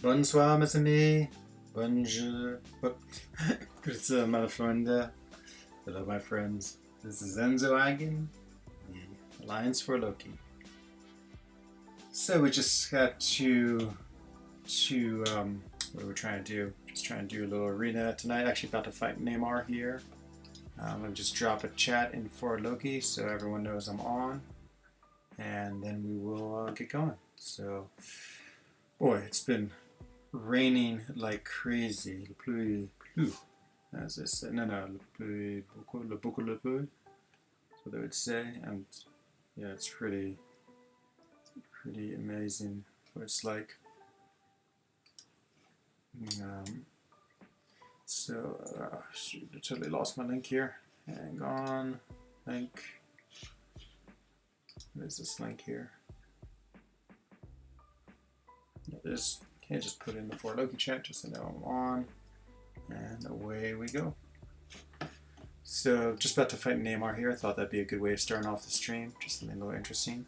Bonsoir, mes amis. Bonjour. Grüße, meine Freunde. Hello, my friends. This is Djdigby, the Alliance for Loki. So we just got to what are we trying to do? Just trying to do a little arena tonight. Actually about to fight Neymar here. I'll just drop a chat in for Loki so everyone knows I'm on. And then we will get going. So, boy, it's been raining like crazy. Le pluie, as they say. No, le pluie, beaucoup, le pluie. That's what they would say. And yeah, it's pretty amazing what it's like. Shoot, I totally lost my link here. Hang on, link. Where's this link here? There it is. Okay, just put in the for Loki chat just so know I'm on. And away we go. So, just about to fight Neymar here. I thought that'd be a good way of starting off the stream. Just something a little interesting.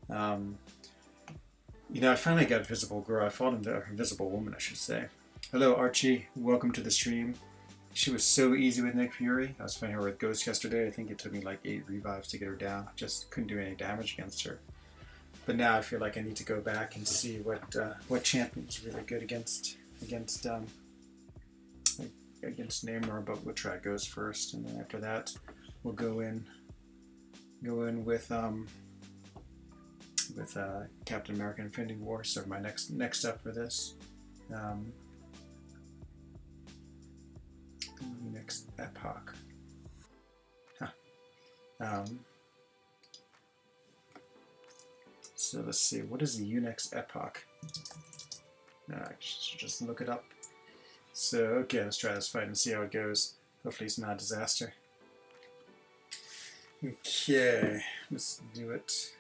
You know, I finally got Invisible Girl. I fought Invisible Woman, I should say. Hello, Archie. Welcome to the stream. She was so easy with Nick Fury. I was fighting her with Ghost yesterday. I think it took me like 8 revives to get her down. I just couldn't do any damage against her. But now I feel like I need to go back and see what champion is really good against Neymar. But we'll try Ghost first, and then after that, we'll go in with Captain America: Infinity War. So my next up for this. Next epoch. So let's see, what is the Unix epoch? I should just look it up. So, okay, let's try this fight and see how it goes. Hopefully it's not a disaster. Okay, let's do it.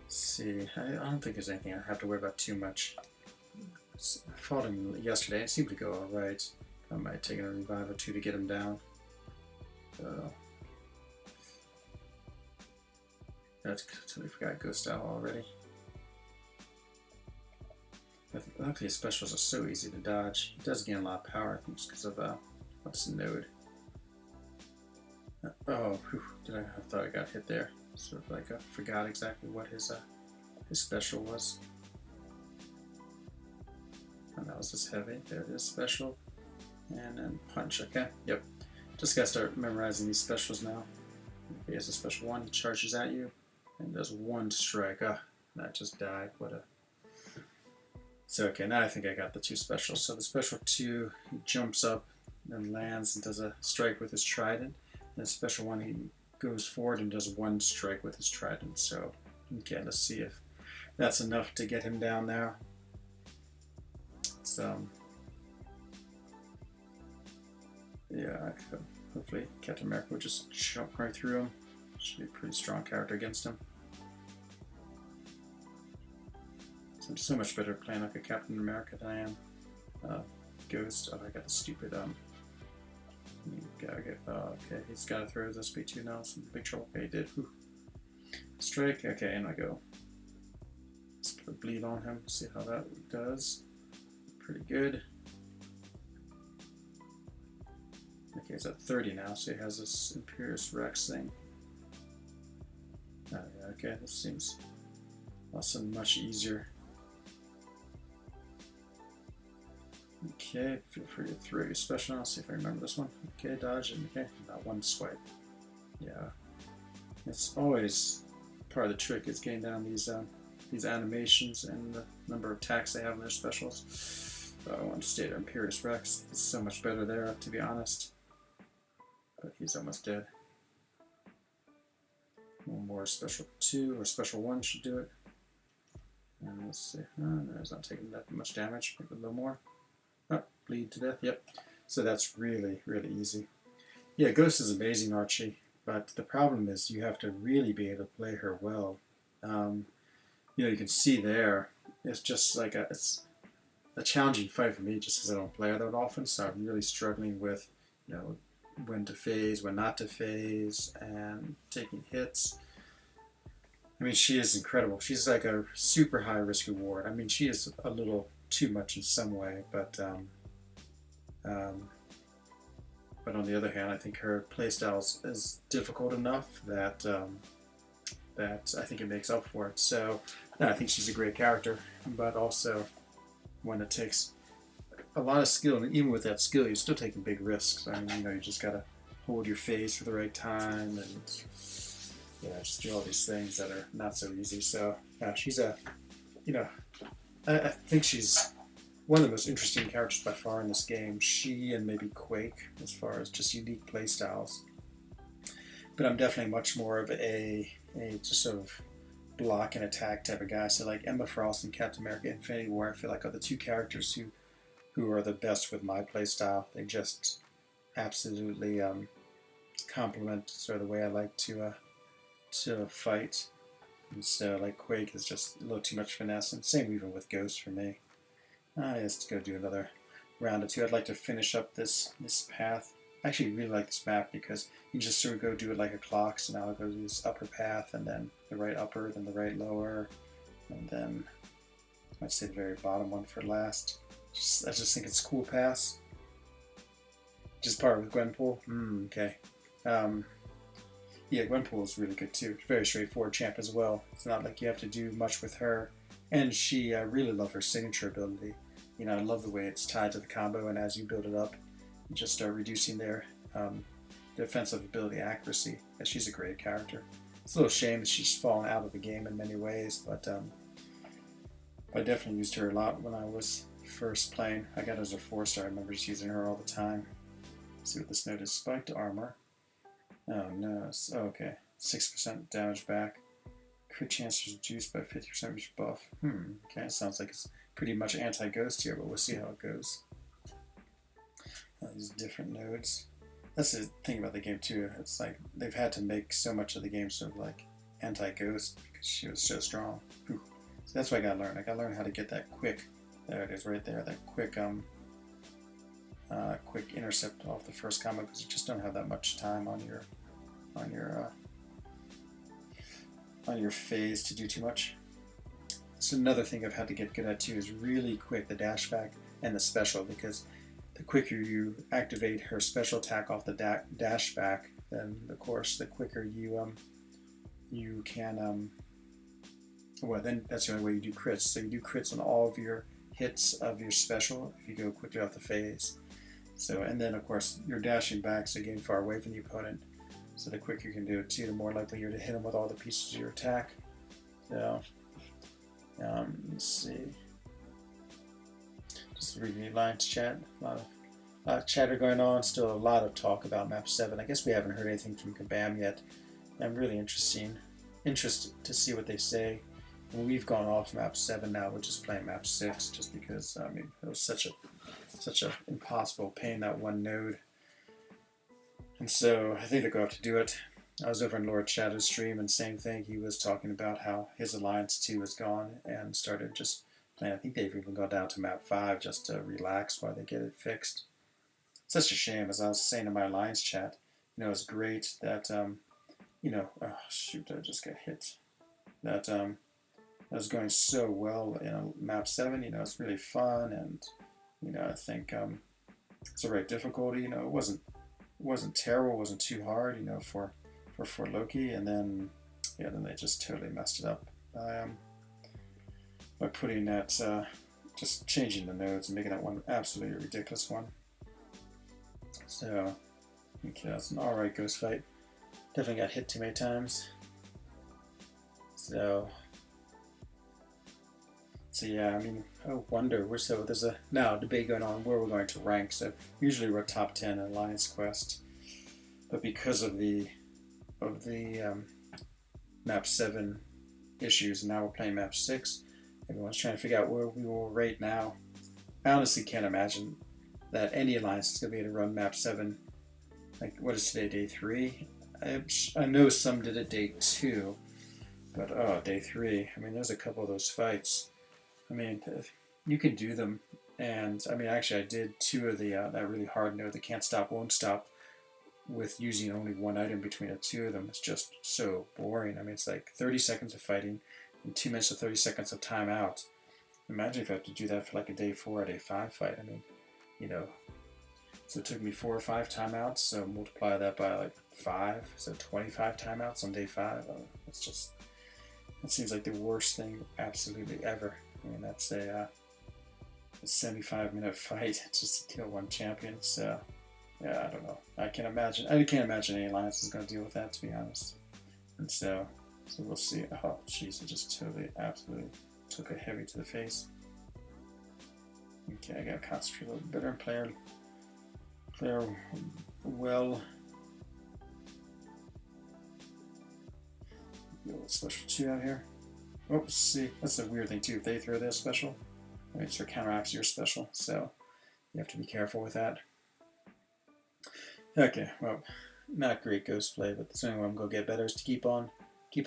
Let's see, I don't think there's anything I have to worry about too much. I fought him yesterday, it seemed to go alright. I might take a revive or two to get him down. I totally forgot Ghost Owl already. Luckily his specials are so easy to dodge. He does gain a lot of power, I think, just because of what's the node. Oh, whew, I thought I got hit there. Sort of like I forgot exactly what his special was. And that was just heavy. There it is, special. And then punch, okay? Yep. Just gotta start memorizing these specials now. Okay, he has a special one, he charges at you. And does one strike. That just died. What a... So, okay, now I think I got the two specials. So the special 2, he jumps up and lands and does a strike with his trident. And the special 1, he goes forward and does one strike with his trident. So, okay, let's see if that's enough to get him down there. So, yeah, hopefully Captain America will just jump right through him. Should be a pretty strong character against him. So I'm so much better playing like a Captain America than I am Ghost. Oh, I got the stupid okay, he's got to throw this B2 now. Some big trouble. Okay, he did. Whew. Strike. Okay, and I go. Let's put a bleed on him. See how that does. Pretty good. Okay, he's at 30 now, so he has this Imperious Rex thing. Oh, yeah, okay, this seems also much easier. Okay, feel free to throw your special. I'll see if I remember this one. Okay, dodge and okay, not one swipe. Yeah, it's always part of the trick is getting down these animations and the number of attacks they have in their specials. I want to stay to Imperious Rex. It's so much better there, to be honest. But he's almost dead. One more special 2 or special 1 should do it. And let's see. No, it's not taking that much damage. Maybe a little more. Oh, bleed to death. Yep. So that's really, really easy. Yeah, Ghost is amazing, Archie. But the problem is you have to really be able to play her well. You know, you can see there. It's just like it's a challenging fight for me, just because I don't play her that often. So I'm really struggling with, you know, when to phase, when not to phase, and taking hits. I mean, she is incredible. She's like a super high risk reward. I mean, she is a little too much in some way, um, but on the other hand, I think her playstyle is difficult enough that I think it makes up for it. So, no, I think she's a great character, but also one that takes a lot of skill, and even with that skill, you're still taking big risks. I mean, you just gotta hold your phase for the right time, and just do all these things that are not so easy. So, yeah, she's you know, I think she's one of the most interesting characters by far in this game. She and maybe Quake, as far as just unique playstyles. But I'm definitely much more of a just sort of block and attack type of guy. So like Emma Frost and Captain America Infinity War, I feel like are the two characters who are the best with my playstyle. They just absolutely complement sort of the way I like to fight. And so like Quake is just a little too much finesse, and same even with Ghost for me. Let's go do another round or two. I'd like to finish up this path. I actually really like this map because you just sort of go do it like a clock. So now I'll go do this upper path, and then the right upper, then the right lower, and then I'd say the very bottom one for last. I just think it's a cool pass. Just part with Gwenpool. Okay. Yeah, Gwenpool is really good too. Very straightforward champ as well. It's not like you have to do much with her. And I really love her signature ability. I love the way it's tied to the combo, and as you build it up, you just start reducing their defensive ability accuracy. And she's a great character. It's a little shame that she's fallen out of the game in many ways, but I definitely used her a lot when I was first playing. I got her as a 4-star. I remember just using her all the time. Let's see what this note is. Spiked armor. Oh no, okay. 6% damage back. Crit chance is reduced by 50% each buff. Okay, it sounds like it's pretty much anti-ghost here, but we'll see how it goes. These different nodes. That's the thing about the game too. It's like they've had to make so much of the game sort of like anti-ghost because she was so strong. So that's what I gotta learn. I gotta learn how to get that quick. There it is, right there. That quick quick intercept off the first combo, because you just don't have that much time on your phase to do too much. So another thing I've had to get good at too is really quick the dash back and the special, because the quicker you activate her special attack off the dash back, then of course the quicker you can well, then that's the only way you do crits. So you do crits on all of your hits of your special if you go quickly off the phase. So, and then of course you're dashing back, so you're getting far away from the opponent. So the quicker you can do it too, the more likely you're to hit them with all the pieces of your attack. So, let's see. Just reading the lines chat. A lot of chatter going on. Still a lot of talk about Map 7. I guess we haven't heard anything from Kabam yet. I'm really interested to see what they say. And we've gone off Map 7 now. We're just playing Map 6, just because I mean it was such a impossible pain, that one node. And so I think they're going to have to do it. I was over in Lord Shadow's stream, and same thing. He was talking about how his Alliance 2 is gone and started just playing. I think they've even gone down to Map 5 just to relax while they get it fixed. It's such a shame, as I was saying in my Alliance chat. It's great that oh shoot, I just got hit. That was going so well in Map 7. It's really fun, and I think it's the right difficulty. It wasn't terrible, wasn't too hard, for Loki, and then then they just totally messed it up by putting that just changing the nodes and making that one absolutely ridiculous one. So okay, that's an alright ghost fight. Definitely got hit too many times. So yeah, I mean, I wonder. There's a debate going on where we're going to rank. So usually we're top 10 in Alliance Quest, but because of the Map 7 issues, and now we're playing Map 6, everyone's trying to figure out where we will rate now. I honestly can't imagine that any Alliance is going to be able to run Map 7. Like, what is today, day 3? I know some did it day 2, but day 3. I mean, there's a couple of those fights. I mean, you can do them, and I mean, actually, I did 2 of the that really hard node, the can't stop, won't stop, with using only one item between the two of them is just so boring. I mean, it's like 30 seconds of fighting and 2 minutes to 30 seconds of timeout. Imagine if I have to do that for like a day 4 or day 5 fight. I mean, you know, so it took me 4 or 5 timeouts, so multiply that by like 5, so 25 timeouts on day 5. It's just, that seems like the worst thing absolutely ever. I mean, that's a 75-minute fight just to kill one champion, so yeah, I don't know. I can't imagine any alliance is going to deal with that, to be honest. And so we'll see. Oh, jeez, I just totally, absolutely took a heavy to the face. Okay, I gotta concentrate a little better and play well. Get a little special 2 out here. Oh, see, that's a weird thing too. If they throw this special, I mean, it sort of counteracts your special, so you have to be careful with that. Okay, well, not great ghost play, but the only way I'm gonna get better is to keep on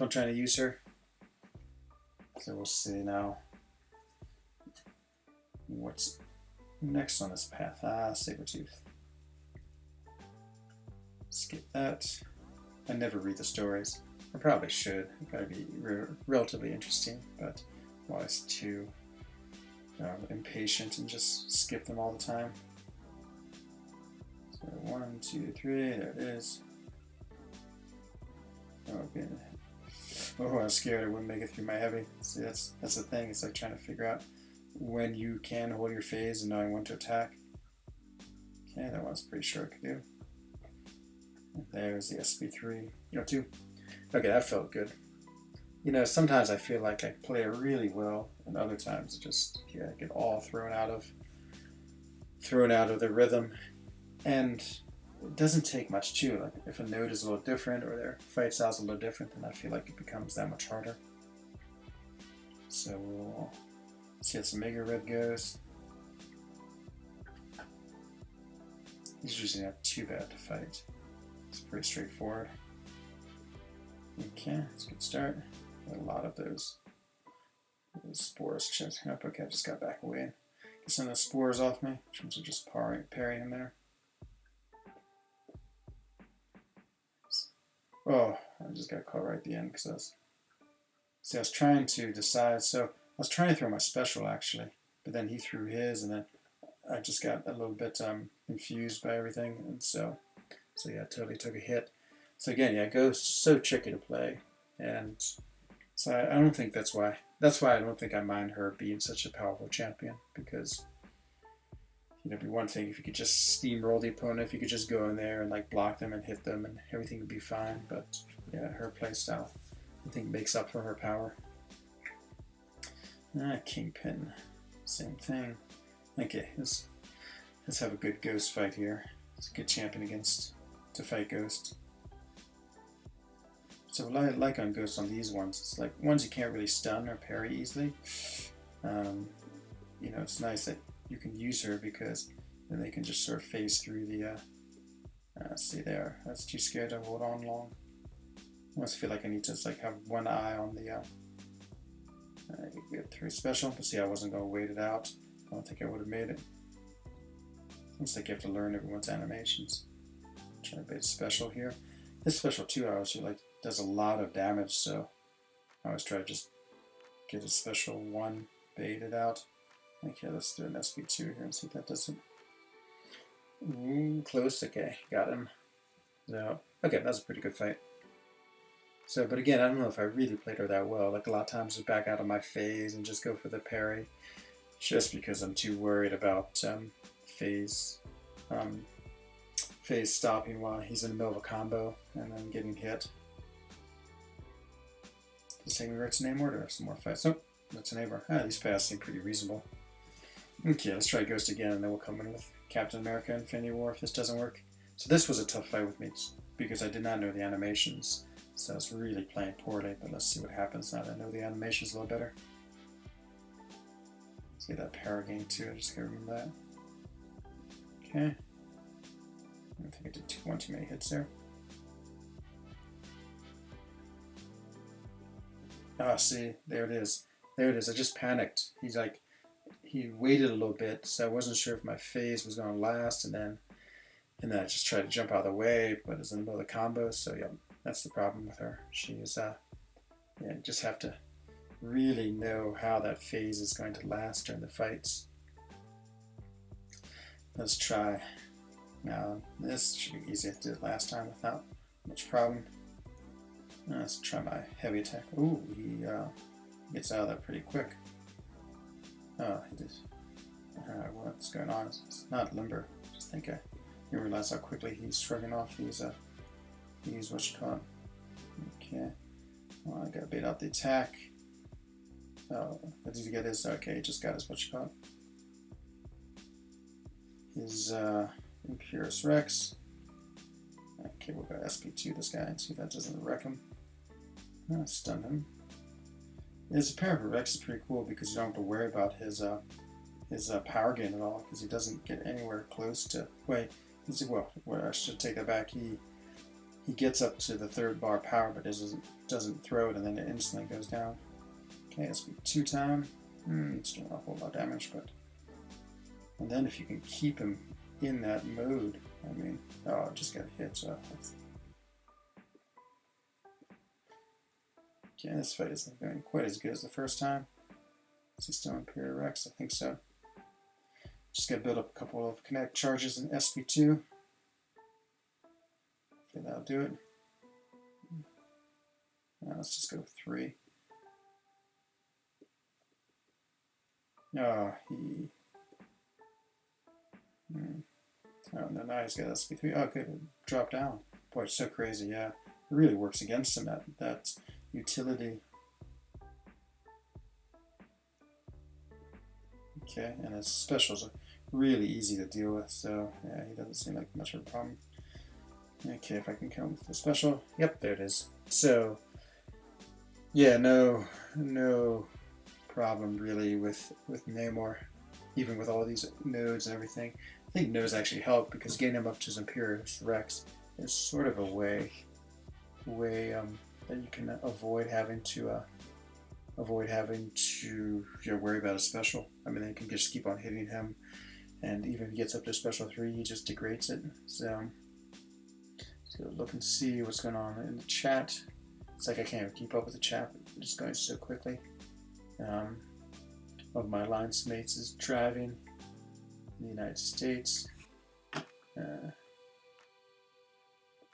trying to use her. So we'll see now what's next on this path. Sabretooth. Skip that. I never read the stories. I probably should. It'd probably be relatively interesting, but I'm always too impatient and just skip them all the time. So 1, 2, 3, there it is. Okay. Oh, I was scared I wouldn't make it through my heavy. See, that's the thing. It's like trying to figure out when you can hold your phase and knowing when to attack. Okay, that one's pretty sure I could do. And there's the SP3. 2. Okay, that felt good. You know, sometimes I feel like I play really well, and other times it just, I get all thrown out of the rhythm. And it doesn't take much too. Like if a node is a little different or their fight style's a little different, then I feel like it becomes that much harder. So we'll see how some Mega Red goes. He's usually not too bad to fight. It's pretty straightforward. Okay, that's a good start. Got a lot of those spores chasing up. Okay, I just got back away. Get some of the spores off me, in terms of just parrying him there. Oh, I just got caught right at the end because I was trying to decide. So I was trying to throw my special actually, but then he threw his, and then I just got a little bit confused by everything, and so yeah, I totally took a hit. So again, yeah, Ghost so tricky to play, and so I don't think that's why I don't think I mind her being such a powerful champion, because it'd be one thing if you could just steamroll the opponent, if you could just go in there and like block them and hit them and everything would be fine, but yeah, her playstyle I think makes up for her power. Kingpin, same thing. Okay, let's have a good Ghost fight here. It's a good champion to fight Ghost. So what I like on Ghost on these ones, it's like ones you can't really stun or parry easily. It's nice that you can use her because then they can just sort of phase through the, see there, that's too scared to hold on long. I almost feel like I need to just like have one eye on the, get through special, but see I wasn't going to wait it out. I don't think I would have made it. It's like you have to learn everyone's animations. Try to bait special here. This special 2 hours like does a lot of damage, so I always try to just get a special 1 baited out. Okay, let's do an SP2 here and see if that does it. Close, okay, got him. So, okay, that's a pretty good fight. So, but again, I don't know if I really played her that well. Like a lot of times I back out of my phase and just go for the parry, just because I'm too worried about phase stopping while he's in the middle of a combo and then getting hit. Just taking Roots name order, some more fights. Oh, that's a neighbor. These paths seem pretty reasonable. Okay, let's try Ghost again, and then we'll come in with Captain America Infinity War if this doesn't work. So this was a tough fight with me because I did not know the animations, so I was really playing poorly, but let's see what happens now that I know the animations a little better. See that power gain too, I just gotta remember that. Okay. I think I did one too many hits there. See, there it is. There it is. I just panicked. He waited a little bit, so I wasn't sure if my phase was going to last, and then And then I just try to jump out of the way, but it's in the middle of the combo. So yeah, that's the problem with her. She's yeah, you just have to really know how that phase is going to last during the fights. Let's try. Now this should be easy. I did it last time without much problem. Let's try my heavy attack. Ooh, he gets out of that pretty quick. Oh, he did. What's going on? It's not limber. Just think I didn't realize how quickly he's shrugging off these what you call it. Okay. Well, I gotta bait out the attack. Oh, what did he get his? Okay, he just got his what you call it. His Imperious Rex. Okay, we'll go SP2 this guy and see if that doesn't wreck him. Stun him. His Imperious Rex is pretty cool because you don't have to worry about his power gain at all because he doesn't get anywhere close to. Wait, well, I should take that back. He gets up to the 3rd bar power, but doesn't throw it, and then it instantly goes down. Okay, SP2 time. It's doing a whole lot of damage, but and then if you can keep him in that mode, I mean, oh, I just got hit. So okay, this fight isn't going quite as good as the first time. Is he still Imperial Rex? I think so. Just got to build up a couple of kinetic charges in SP2. Okay, that'll do it. Now let's just go with 3. Oh, he. Oh, no, now he's got SP3. Oh, good. Drop down. Boy, it's so crazy. Yeah, it really works against him, that utility. Okay, and his specials are really easy to deal with, so yeah, he doesn't seem like much of a problem. Okay, if I can come with the special. Yep, there it is. So, yeah, no problem really with Namor, even with all these nodes and everything. I think nodes actually help because getting him up to his Imperious Rex is sort of a way that you can avoid having to worry about a special. I mean, they can just keep on hitting him, and even if he gets up to special 3, he just degrades it. So look and see what's going on in the chat. It's like I can't even keep up with the chat. It's just going so quickly. One of my alliance mates is driving in the United States.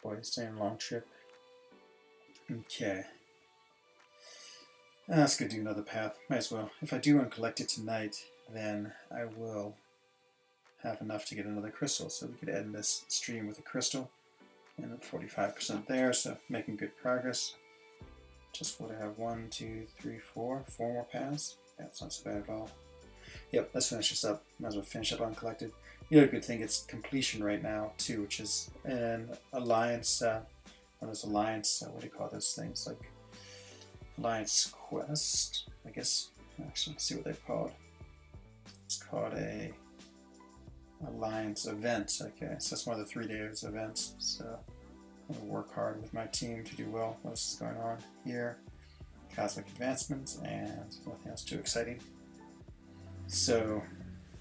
Boy, he's taking a long trip. Okay. Let's go do another path. Might as well. If I do uncollected tonight, then I will have enough to get another crystal. So we could end this stream with a crystal. And at 45% there, so making good progress. Just want to have 1, 2, 3, 4 more paths. That's not so bad at all. Yep, let's finish this up. Might as well finish up uncollected. The other good thing, it's completion right now too, which is an alliance. What do you call those things? Like Alliance Quest, I guess. Actually, let's see what they're called. It's called a Alliance event. Okay, so that's one of the 3 days events. So I'm going to work hard with my team to do well. What else is going on here? Cosmic advancements and nothing else too exciting. So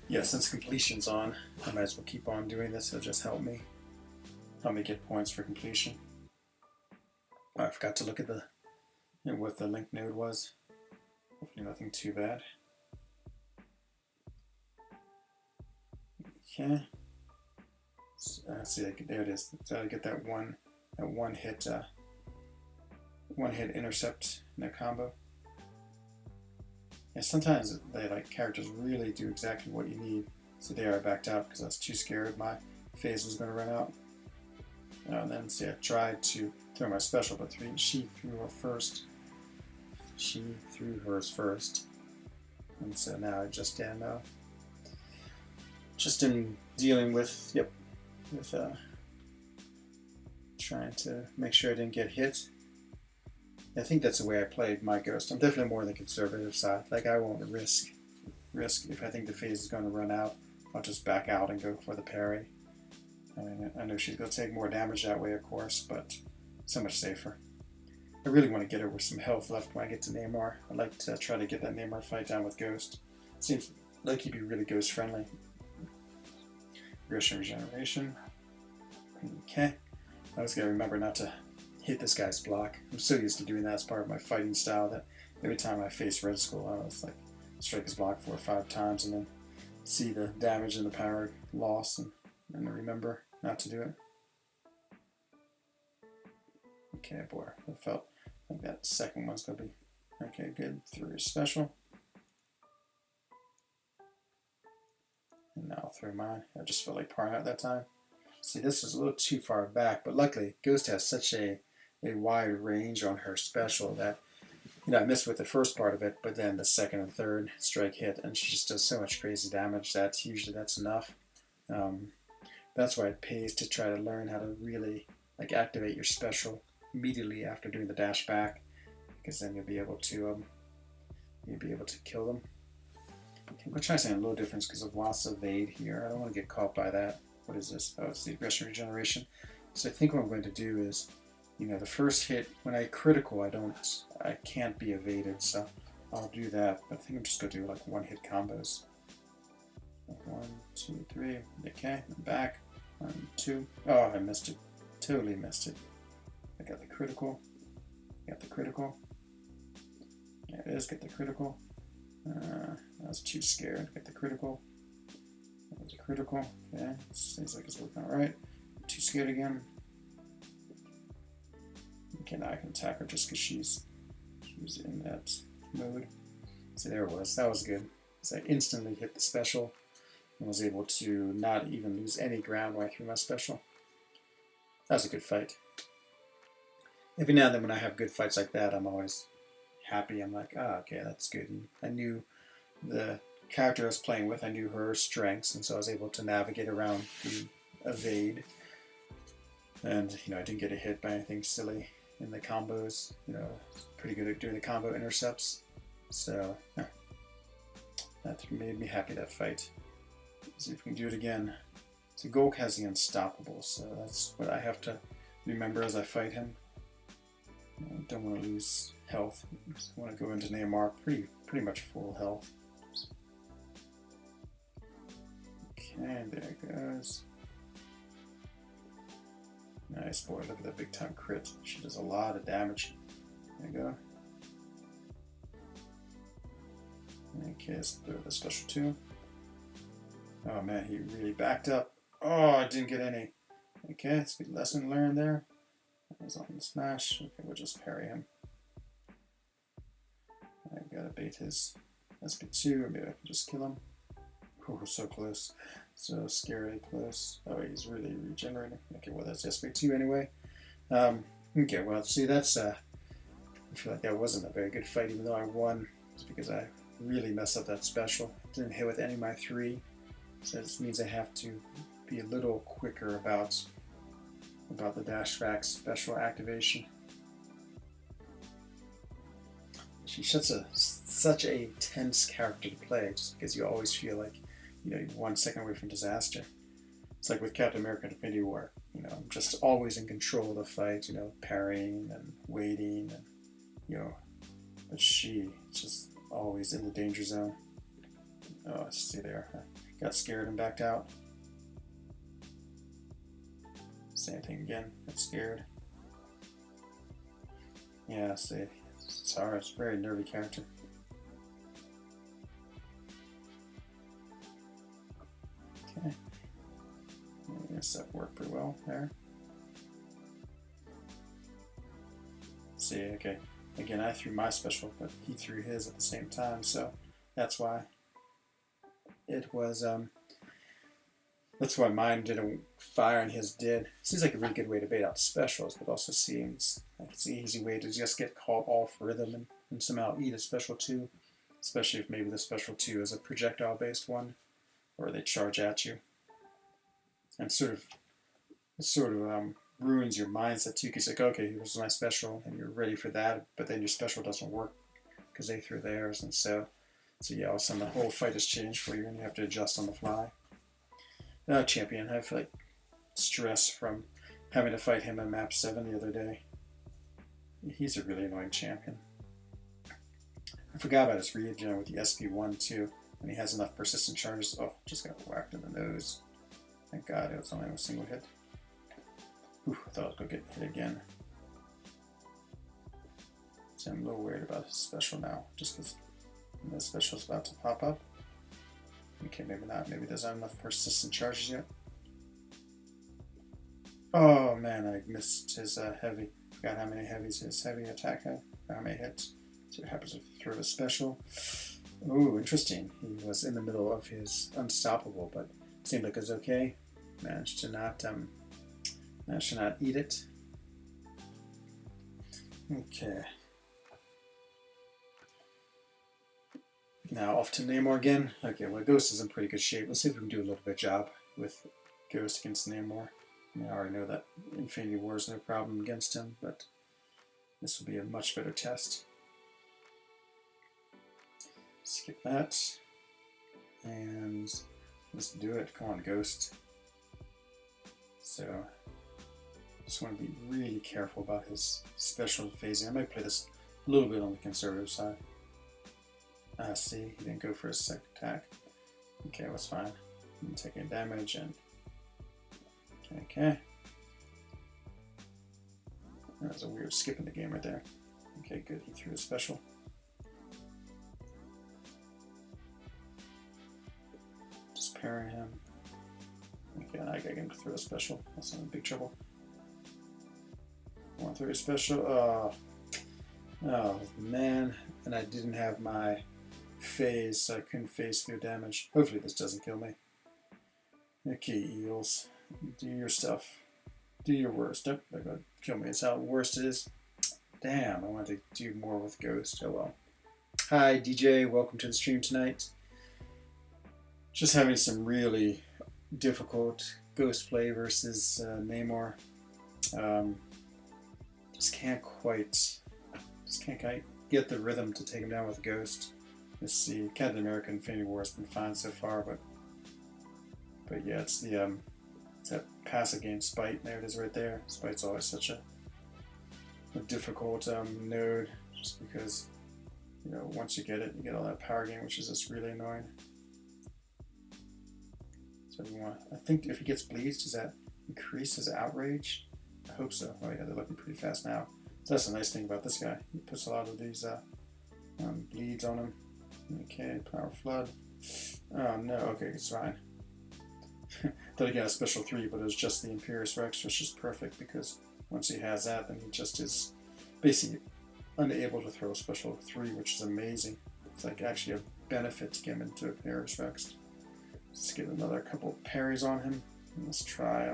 yeah, since completion's on, I might as well keep on doing this. It'll just help me get points for completion. I forgot to look at what the link node was. Hopefully nothing too bad. Okay. See, there it is. So I get that one hit intercept in a combo. And sometimes characters really do exactly what you need. So there I backed out because I was too scared my phase was going to run out. And then see, I tried to throw my special, but she threw her first. She threw hers first, and so now I just am dealing with trying to make sure I didn't get hit. I think that's the way I played my Ghost. I'm definitely more on the conservative side. Like, I won't risk if I think the phase is going to run out. I'll just back out and go for the parry. I mean, I know she's going to take more damage that way, of course, but so much safer. I really want to get her with some health left when I get to Namor. I'd like to try to get that Namor fight down with Ghost. Seems like he'd be really Ghost friendly. Ghost regeneration. Okay. I was going to remember not to hit this guy's block. I'm so used to doing that as part of my fighting style that every time I face Red Skull, I was like, strike his block 4 or 5 times and then see the damage and the power loss and remember not to do it. Okay, boy, I felt like that second one's going to be okay, good. Through your special. And now I'll throw mine. I just felt like parring out that time. See, this was a little too far back, but luckily Ghost has such a wide range on her special that, you know, I missed with the first part of it, but then the second and third strike hit, and she just does so much crazy damage that usually that's enough. That's why it pays to try to learn how to really like activate your special immediately after doing the dash back, because then you'll be able to kill them. Okay, I'm going to try something a little different because I've lost evade here. I don't want to get caught by that. What is this? Oh, it's the aggression regeneration. So I think what I'm going to do is, you know, the first hit, when I critical, I can't be evaded, so I'll do that. But I think I'm just going to do like one-hit combos. 1, 2, 3. Okay, I'm back. 1, 2. Oh, I missed it. Totally missed it. I got the critical. Got the critical. There it is. Get the critical. I was too scared. Get the critical. That was a critical. Okay, seems like it's working all right. Too scared again. Okay, now I can attack her just because she's in that mode. So there it was. That was good. So I instantly hit the special and was able to not even lose any ground when I threw my special. That was a good fight. Every now and then when I have good fights like that, I'm always happy. I'm like, oh, okay, that's good. And I knew the character I was playing with, I knew her strengths, and so I was able to navigate around the evade. And, you know, I didn't get a hit by anything silly in the combos. You know, pretty good at doing the combo intercepts. So, yeah, that made me happy, that fight. Let's see if we can do it again. So Golk has the unstoppable, so that's what I have to remember as I fight him. I don't want to lose health. I want to go into Neymar pretty much full health. Okay, there it goes. Nice, boy, look at that big time crit. She does a lot of damage. There you go. Okay, let's throw the special 2. Oh man, he really backed up. Oh, I didn't get any. Okay, it's a good lesson learned there. That was on the smash. Okay, we'll just parry him. I gotta bait his SP2, or maybe I can just kill him. Oh, we're so close. So scary close. Oh, he's really regenerating. Okay, well, that's SP2 anyway. Okay, well, see, that's, I feel like that wasn't a very good fight, even though I won. It's because I really messed up that special. Didn't hit with any of my 3. So this means I have to be a little quicker about the dash back special activation. She's such a tense character to play, just because you always feel like, you know, you're 1 second away from disaster. It's like with Captain America Infinity War. You know, I'm just always in control of the fight, you know, parrying and waiting, and, you know, but she's just always in the danger zone. Oh, see there. I got scared and backed out. Same thing again. Got scared. Yeah, see. It's hard. It's a very nervy character. Okay. I guess that worked pretty well there. See, okay. Again, I threw my special, but he threw his at the same time, so that's why it was, that's why mine didn't fire and his did. Seems like a really good way to bait out specials, but also seems like it's an easy way to just get caught off rhythm and somehow eat a special 2, especially if maybe the special 2 is a projectile-based one, or they charge at you. And it sort of ruins your mindset too, because like, okay, here's my special, and you're ready for that, but then your special doesn't work because they threw theirs, and so yeah, all of a sudden the whole fight has changed for you, and you have to adjust on the fly. Champion, I feel like stress from having to fight him in map 7 the other day. He's a really annoying champion. I forgot about his regen with the SP1 too, and he has enough persistent charges. Oh, just got whacked in the nose. Thank God it was only a single hit. Ooh, I thought I was going to get hit again. So I'm a little worried about his special now, just because the special is about to pop up. Okay, maybe not. Maybe there's not enough persistent charges yet. Oh man, I missed his heavy. Forgot how many heavies his heavy attack had. How many hits. So it happens to throw a special. Ooh, interesting. He was in the middle of his unstoppable, but it seemed like it was okay. Managed to not eat it. Okay. Now off to Namor again. Okay, well Ghost is in pretty good shape. Let's see if we can do a little bit job with Ghost against Namor. I mean, I already know that Infinity War is no problem against him, but this will be a much better test. Skip that. And let's do it. Come on, Ghost. So, just want to be really careful about his special phasing. I might play this a little bit on the conservative side. See, he didn't go for his second attack. Okay, that's fine. I'm taking damage and... Okay. That was a weird skip in the game right there. Okay, good. He threw a special. Just parrying him. Okay, now I gotta get him to throw a special. That's in big trouble. I want to throw a special. Oh man. And I didn't have my phase, so I couldn't phase through damage. Hopefully this doesn't kill me. Okay, eels. Do your stuff. Do your worst. Don't kill me. It's how worst it is. Damn, I wanted to do more with Ghost. Oh well. Hi, DJ. Welcome to the stream tonight. Just having some really difficult Ghost play versus Namor. Just can't quite get the rhythm to take him down with Ghost. Let's see. Captain America Infinity War has been fine so far, but yeah, it's the it's that passive game Spite. There it is right there. Spite's always such a difficult node, just because, you know, once you get it, you get all that power gain, which is just really annoying. So we want, I think if he gets bleeds, does that increase his outrage? I hope so. Oh yeah, they're looking pretty fast now. So that's the nice thing about this guy. He puts a lot of these bleeds on him. Okay, power flood. Oh no, okay, it's fine. Thought he got a special 3, but it was just the Imperious Rex, which is perfect because once he has that, then he just is basically unable to throw a special 3, which is amazing. It's like actually a benefit to get him into Imperious Rex. Let's get another couple parries on him. And let's try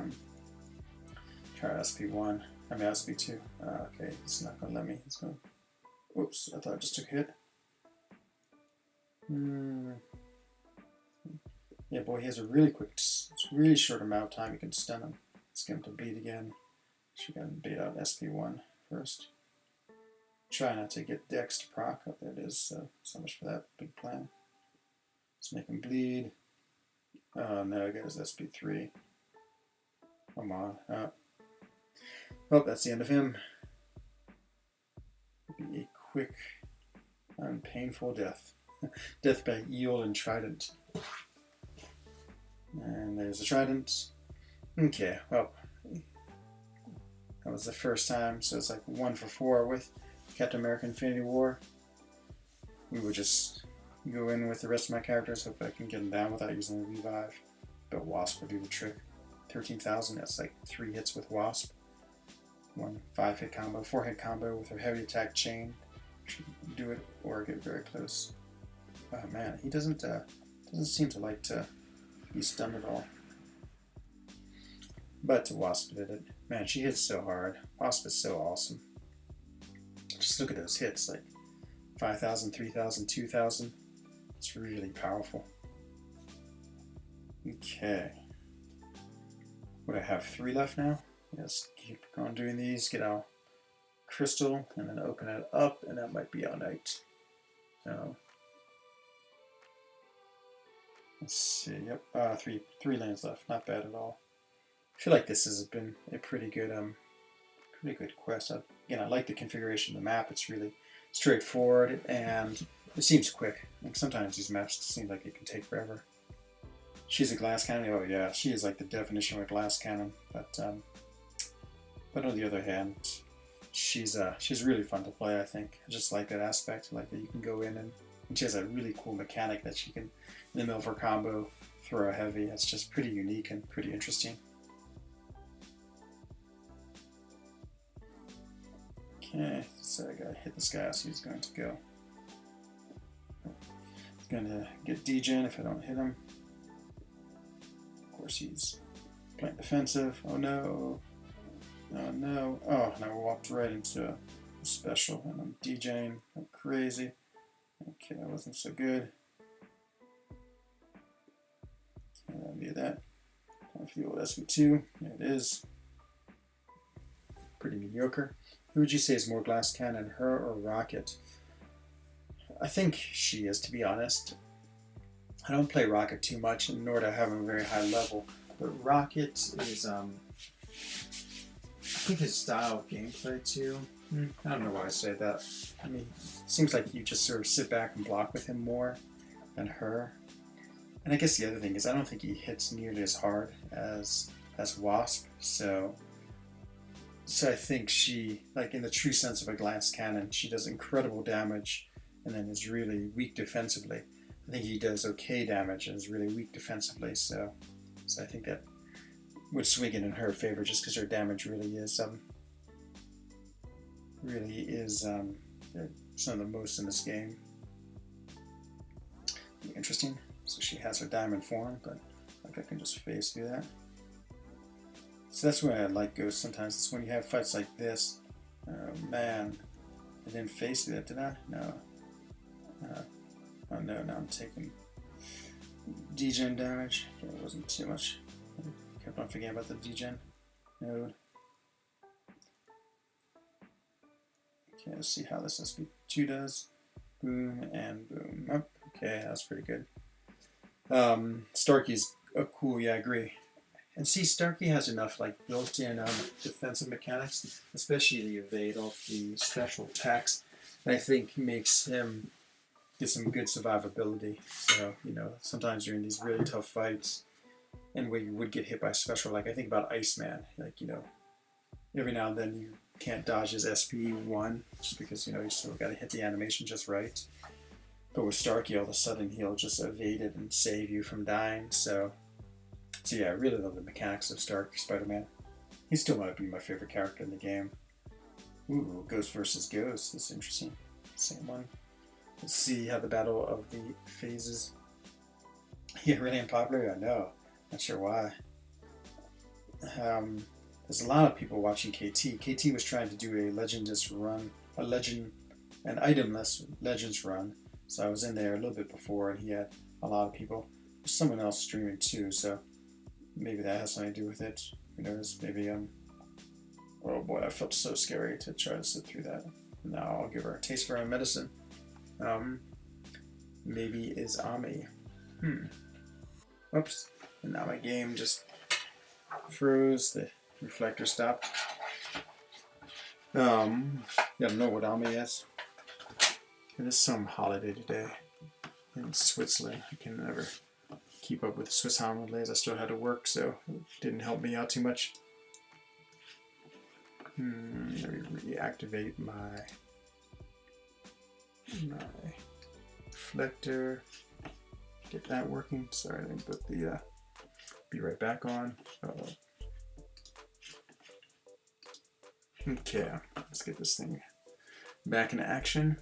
SP1. I mean SP2. Okay, he's not gonna let me. He's gonna. Whoops! I thought I just took a hit. Yeah, boy, he has a really quick, really short amount of time you can stun him. Let's get him to beat again. Should we bait out SP1 first. Try not to get Dex to proc. Oh, there it is. So much for that big plan. Let's make him bleed. Oh no, I got his SP3. Come on. Well, that's the end of him. It'll be a quick and painful death. Death by eel and trident. And there's the trident. Okay, well, that was the first time, so it's like 1 for 4 with Captain America Infinity War. We would just go in with the rest of my characters, hope I can get them down without using a revive. But Wasp would do the trick. 13,000, that's like 3 hits with Wasp. 1 5-hit combo, 4-hit combo with her heavy attack chain. Should do it or get very close. Oh man, he doesn't seem to like to be stunned at all. But Wasp did it. Man, she hits so hard. Wasp is so awesome. Just look at those hits, like 5,000, 3,000, 2,000. It's really powerful. Okay. What, I have 3 left now? Yes, keep on doing these, get our crystal, and then open it up, and that might be our night. So, let's see, yep, 3 lanes left, not bad at all. I feel like this has been a pretty good quest. Again, I like the configuration of the map. It's really straightforward, and it seems quick. Like sometimes these maps seem like it can take forever. She's a glass cannon. Oh yeah, she is like the definition of a glass cannon. But But on the other hand, she's really fun to play. I think I just like that aspect, like that you can go in and she has a really cool mechanic that she can, in the middle of her combo, throw a heavy. It's just pretty unique and pretty interesting. Okay, so I gotta hit this guy, so he's going to go. He's gonna get degen if I don't hit him. Of course, he's playing defensive. Oh no. Oh no. Oh, and I walked right into a special, and I'm DJing. I'm crazy. Okay, that wasn't so good. Okay, that'll be that. Time for the old SV2. There it is. Pretty mediocre. Who would you say is more glass cannon, her or Rocket? I think she is, to be honest. I don't play Rocket too much, and nor do I have him a very high level. But Rocket is, I think his style of gameplay too. I don't know why I say that. I mean, it seems like you just sort of sit back and block with him more than her. And I guess the other thing is I don't think he hits nearly as hard as Wasp. So I think she, like in the true sense of a glass cannon, she does incredible damage and then is really weak defensively. I think he does okay damage and is really weak defensively. So I think that would swing it in her favor just because her damage really is some of the most in this game. Interesting. So she has her diamond form, but like I can just phase through that. So that's where I like Ghost sometimes. It's when you have fights like this. Oh man, I didn't phase through that, did I? No. Oh no, now I'm taking degen damage. Okay, it wasn't too much. I kept on forgetting about the degen node. Okay, let's see how this SP2 does. Boom and boom. Oh, okay, that's pretty good. Starkey's cool, yeah, I agree. And see, Starkey has enough like built-in defensive mechanics, especially the evade off the special attacks, that I think makes him get some good survivability. So, you know, sometimes you're in these really tough fights and where you would get hit by special, like I think about Iceman, like, you know, every now and then you can't dodge his SP1 just because, you know, you still got to hit the animation just right. But with Starkey, all of a sudden he'll just evade it and save you from dying. So yeah, I really love the mechanics of Spider-Man. He still might be my favorite character in the game. Ooh, Ghost versus Ghost. That's interesting. Same one. Let's see how the battle of the phases. Yeah, really unpopular? I know. Not sure why. There's a lot of people watching KT. KT was trying to do a legendless run, an itemless legends run. So I was in there a little bit before, and he had a lot of people. There's someone else streaming too, so maybe that has something to do with it. Who knows? Maybe oh boy, I felt so scary to try to sit through that. Now I'll give her a taste for her medicine. Maybe is Ami. Oops. And now my game just froze. The reflector stopped. Yeah, I don't know what Ami is. It is some holiday today in Switzerland. I can never keep up with the Swiss holidays. I still had to work, so it didn't help me out too much. Let me reactivate my reflector. Get that working. Sorry, I didn't put the be right back on. Okay, let's get this thing back into action.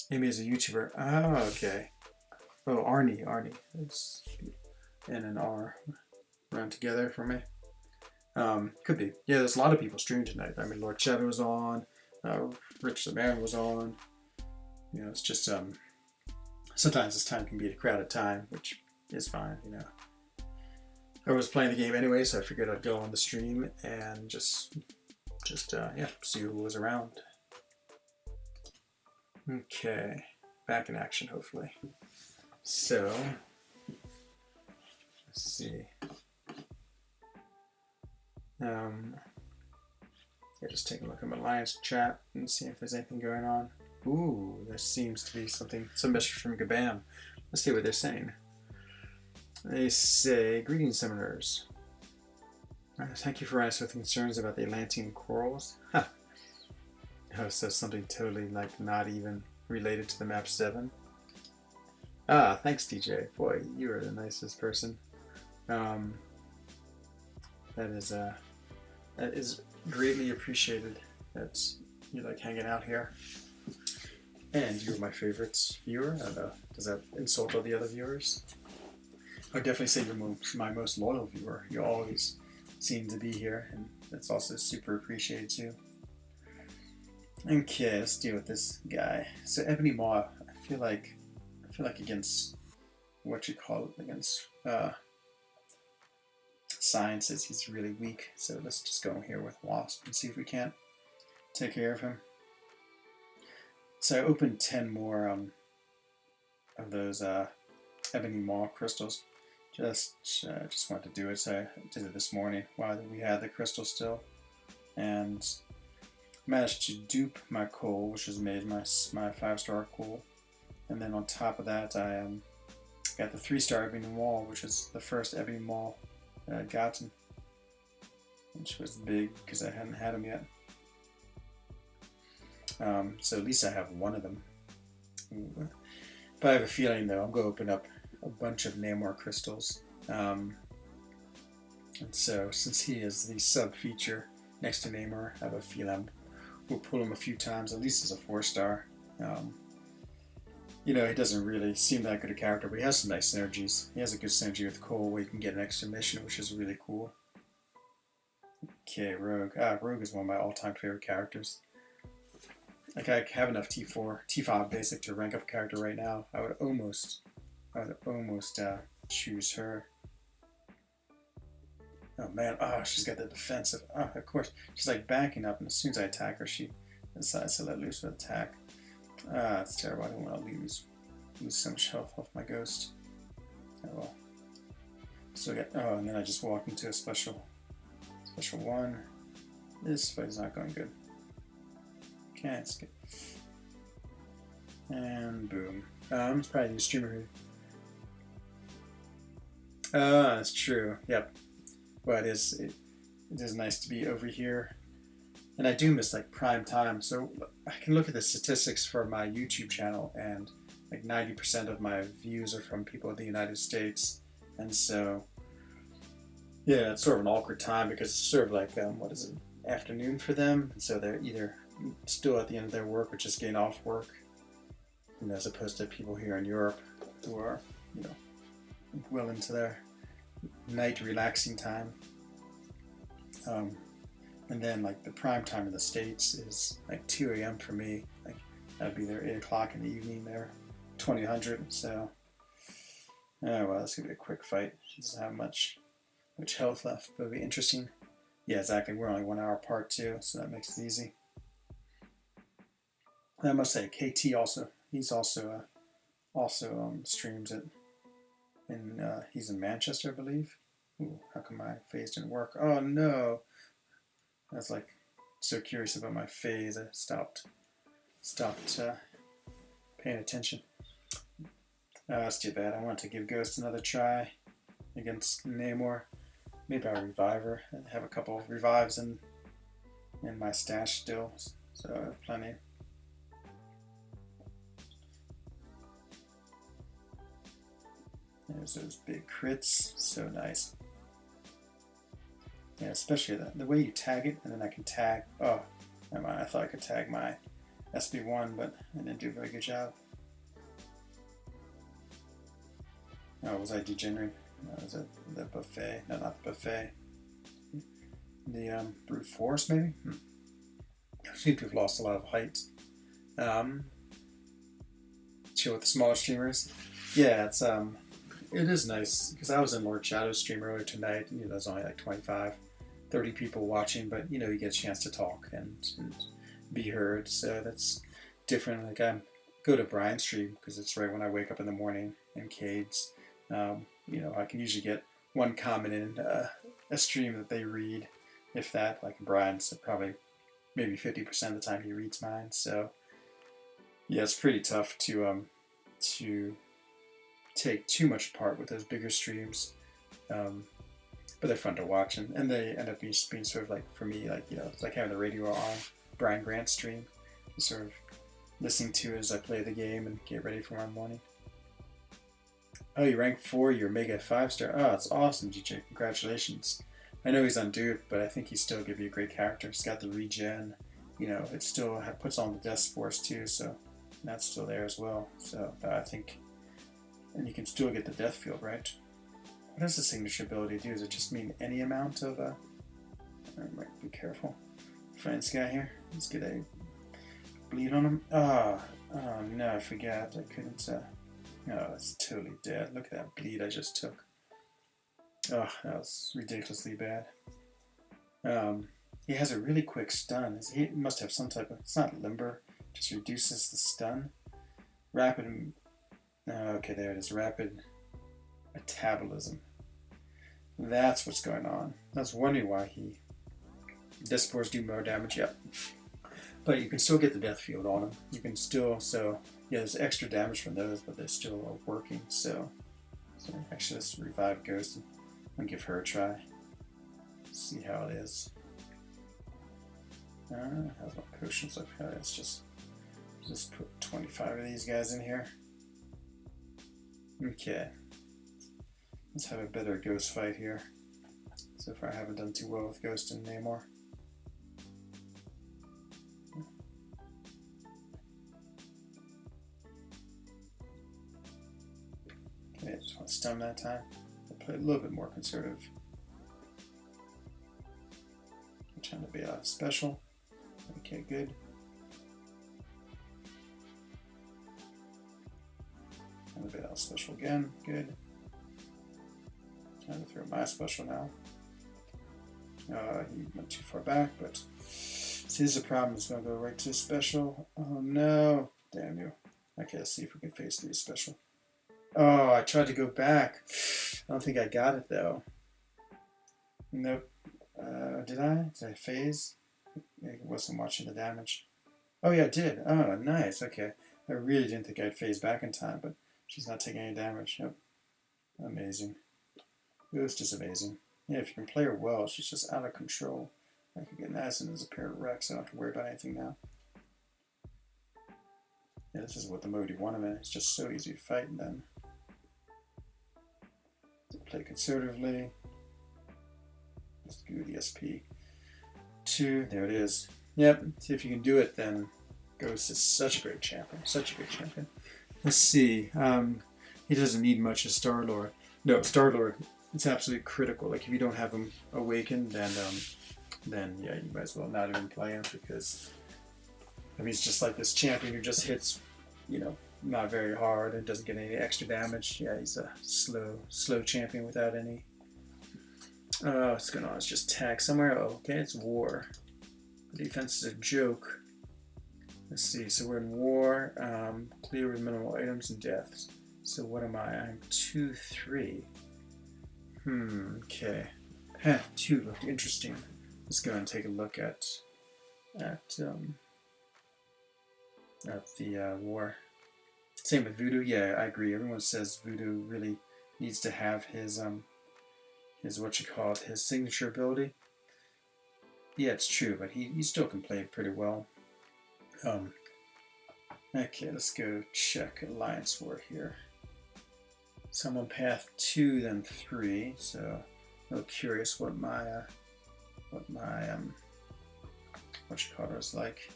Amy is a YouTuber. Oh, okay. Oh, Arnie. It's N and R run together for me. Could be. Yeah, there's a lot of people streaming tonight. I mean, Lord Shadow was on. Rich Samarin was on. You know, it's just sometimes this time can be a crowded time, which is fine. You know, I was playing the game anyway, so I figured I'd go on the stream and just see who was around. Okay, back in action hopefully. So let's see. Just take a look at my Alliance chat and see if there's anything going on. Ooh, there seems to be some message from Gabam. Let's see what they're saying. They say, greetings, summoners. Thank you for answering with concerns about the Atlantean corals. Oh, so something totally like not even related to the map 7. Ah, thanks, DJ. Boy, you are the nicest person. Um, that is greatly appreciated. That you like hanging out here. And you're my favorite viewer. I don't know. Does that insult all the other viewers? I would definitely say you're my most loyal viewer. You always seem to be here, and that's also super appreciated too. Okay, let's deal with this guy. So Ebony Maw, I feel like against what you call it, against sciences, he's really weak. So let's just go here with Wasp and see if we can't take care of him. So I opened 10 more of those Ebony Maw crystals. Just wanted to do it, so I did it this morning while we had the crystal still, and managed to dupe my coal, which has made my 5-star coal, and then on top of that I got the 3-star Ebony Maw, which is the first Ebony Maw that I'd gotten, which was big because I hadn't had them yet. So at least I have one of them. But I have a feeling though I'm going to open up a bunch of Namor crystals. And so since he is the sub feature next to Namor, I have a feeling we'll pull him a few times, at least as a 4-star. You know, he doesn't really seem that good a character, but he has some nice synergies. He has a good synergy with Cole where you can get an extra mission, which is really cool. Okay, Rogue. Rogue is one of my all-time favorite characters. Like, I have enough T5 basic to rank up a character right now. I would almost choose her. Oh man, she's got the defensive. Of course, she's like backing up, and as soon as I attack her, she decides to let loose with attack. It's terrible. I don't want to lose so much health off my ghost. Oh well. So I got. Oh, and then I just walked into a special one. This fight is not going good. Okay, it's good. And boom. It's probably a new streamer here. That's true. Yep. Well, it is nice to be over here. And I do miss like prime time. So I can look at the statistics for my YouTube channel, and like 90% of my views are from people in the United States. And so, yeah, it's sort of an awkward time because it's sort of like, afternoon for them. And so they're either still at the end of their work or just getting off work. You know, as opposed to people here in Europe who are, you know, well into their night relaxing time. And then like the prime time in the States is like 2 a.m. for me. Like that'd be there 8 o'clock in the evening there, 2000. So, well, this could be a quick fight. She doesn't have much health left, but it'll be interesting. Yeah, exactly. We're only 1 hour apart too, so that makes it easy. I must say, KT also. He's also streams it. And he's in Manchester, I believe. Ooh, how come my phase didn't work? Oh no! I was like so curious about my phase. I stopped paying attention. That's too bad. I want to give Ghost another try against Namor. Maybe I'll revive her. I have a couple of revives in my stash still, so I have plenty. There's those big crits, so nice. Yeah, especially the way you tag it, and then I can tag. Oh, never mind. I thought I could tag my SB1, but I didn't do a very good job. Oh, was I degenerate? No, was it the buffet? No, not the buffet. The brute force, maybe. I seem to have lost a lot of height. Chill with the smaller streamers. Yeah, it is nice, because I was in Lord Shadow's stream earlier tonight, and there's only like 25, 30 people watching, but you get a chance to talk and be heard, so that's different. Like I go to Brian's stream, because it's right when I wake up in the morning, and Cade's, I can usually get one comment in a stream that they read, if that. Like Brian's probably maybe 50% of the time he reads mine, so yeah, it's pretty tough to take too much part with those bigger streams. but they're fun to watch, and they end up being sort of like, for me, like, you know, it's like having the radio on, Brian Grant stream, sort of listening to as I play the game and get ready for my morning. Oh, you rank 4, you're mega 5-star. Oh, that's awesome, DJ. Congratulations. I know he's on Duke, but I think he still give you a great character. He's got the regen, you know, it still puts on the death spores too, so that's still there as well. So I think, and you can still get the death field, right? What does the signature ability do? Does it just mean any amount of, I might be careful. Friends guy here, let's get a bleed on him. Oh no, I forgot, I couldn't, oh, it's totally dead. Look at that bleed I just took. Oh, that was ridiculously bad. He has a really quick stun. He must have some type of, it's not limber, just reduces the stun. Rapid, okay, there it is, rapid metabolism. That's what's going on. I was wondering why death spores do more damage, yep. But you can still get the death field on them. You can still, so yeah, there's extra damage from those, but they still are working, so actually let's revive Ghost and give her a try. See how it is. How's my potions look? Let's just put 25 of these guys in here. Okay. Let's have a better Ghost fight here. So far I haven't done too well with Ghost and Namor. Okay, I just want to stun that time. I'll play a little bit more conservative. I'm trying to be special. Okay, good. Trying to be special again. Good. Trying to throw my special now. He went too far back, but see, this is a problem. It's going to go right to special. Oh no! Damn you. Okay, let's see if we can phase 3 special. Oh, I tried to go back. I don't think I got it though. Nope. Did I? Did I phase? I wasn't watching the damage. Oh yeah, I did. Oh, nice. Okay. I really didn't think I'd phase back in time, but she's not taking any damage. Yep. Amazing. It was just amazing. Yeah, if you can play her well, she's just out of control. I could get nice and as a pair of Rex, so I don't have to worry about anything now. Yeah, this is what the mode you want him in. It's just so easy to fight, and then play conservatively. Let's do the SP2. There it is. Yep. See if you can do it. Then Ghost is such a great champion. Such a great champion. Let's see. He doesn't need much as Star-Lord. No, Star-Lord. It's absolutely critical. Like if you don't have him awakened, then yeah, you might as well not even play him, because I mean, it's just like this champion who just hits, you know, not very hard and doesn't get any extra damage. Yeah, he's a slow champion without any. What's going on? It's just tag somewhere. Oh, okay, it's war. The defense is a joke. Let's see. So we're in war. Clear with minimal items and deaths. So what am I? I'm 2-3. Okay. 2 looked interesting. Let's go and take a look at the war. Same with Voodoo. Yeah, I agree. Everyone says Voodoo really needs to have his his signature ability. Yeah, it's true, but he still can play it pretty well. Okay, let's go check Alliance War here. So I'm on path 2, then 3. So I'm curious what my is like.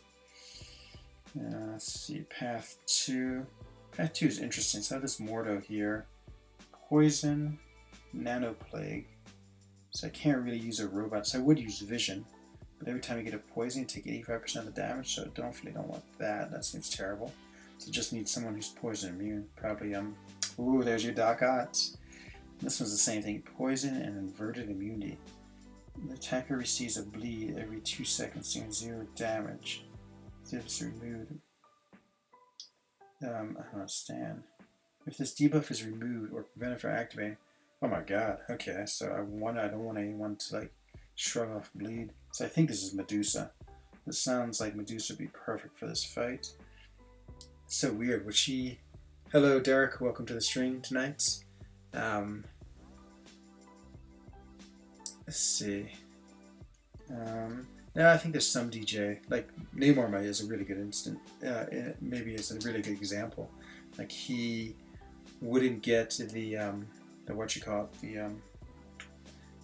Let's see, path 2. Path 2 is interesting. So I have this Mordo here. Poison, Nanoplague. So I can't really use a robot. So I would use Vision. But every time you get a poison, you take 85% of the damage. So I definitely don't want that. That seems terrible. So just need someone who's poison immune. Probably, ooh, there's your Doc Ots. This one's the same thing. Poison and inverted immunity. The attacker receives a bleed every 2 seconds, doing 0 damage. If it's removed. I don't understand. If this debuff is removed or prevented from activating. Oh my god. Okay, so I don't want anyone to like shrug off bleed. So I think this is Medusa. This sounds like Medusa would be perfect for this fight. It's so weird. Would she... Hello Derek, welcome to the stream tonight. let's see. Yeah, I think there's some DJ. Like Namor is a really good instant. Maybe it's a really good example. Like he wouldn't get the what you call it, the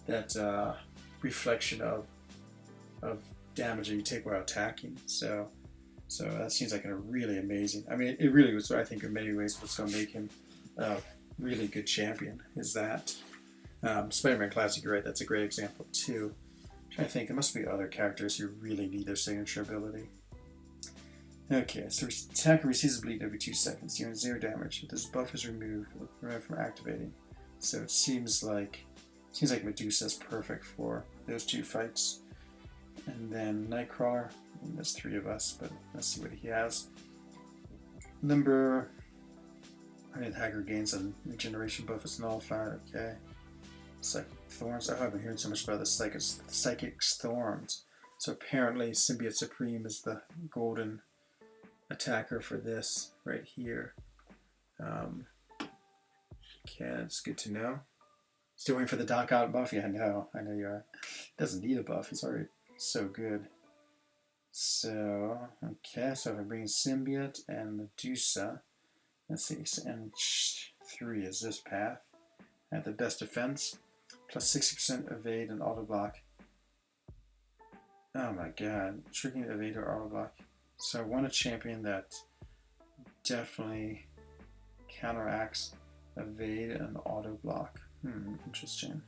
that reflection of damage that you take while attacking. So that seems like a really amazing. I mean, it really was. I think in many ways what's going to make him a really good champion is that Spider-Man Classic. You're right. That's a great example too. I think there must be other characters who really need their signature ability. Okay, so attacker receives a bleed every 2 seconds, dealing 0 damage. If this buff is removed, it will prevent from activating. So it seems like Medusa is perfect for those 2 fights. And then Nightcrawler, and there's 3 of us, but let's see what he has. Number, attacker gains a regeneration buff is nullified. Okay. Psychic Thorns. Oh, I've been hearing so much about the Psychic Thorns. So apparently Symbiote Supreme is the golden attacker for this right here. Okay, that's good to know. Still waiting for the Doc Ock buff? Yeah, I know you are. Doesn't need a buff. He's already so good. So, okay, so if I bring Symbiote and Medusa, let's see, and 3 is this path. At the best defense, plus 60% evade and auto block. Oh my god, tricking evade or auto block. So I want a champion that definitely counteracts evade and auto block. Interesting.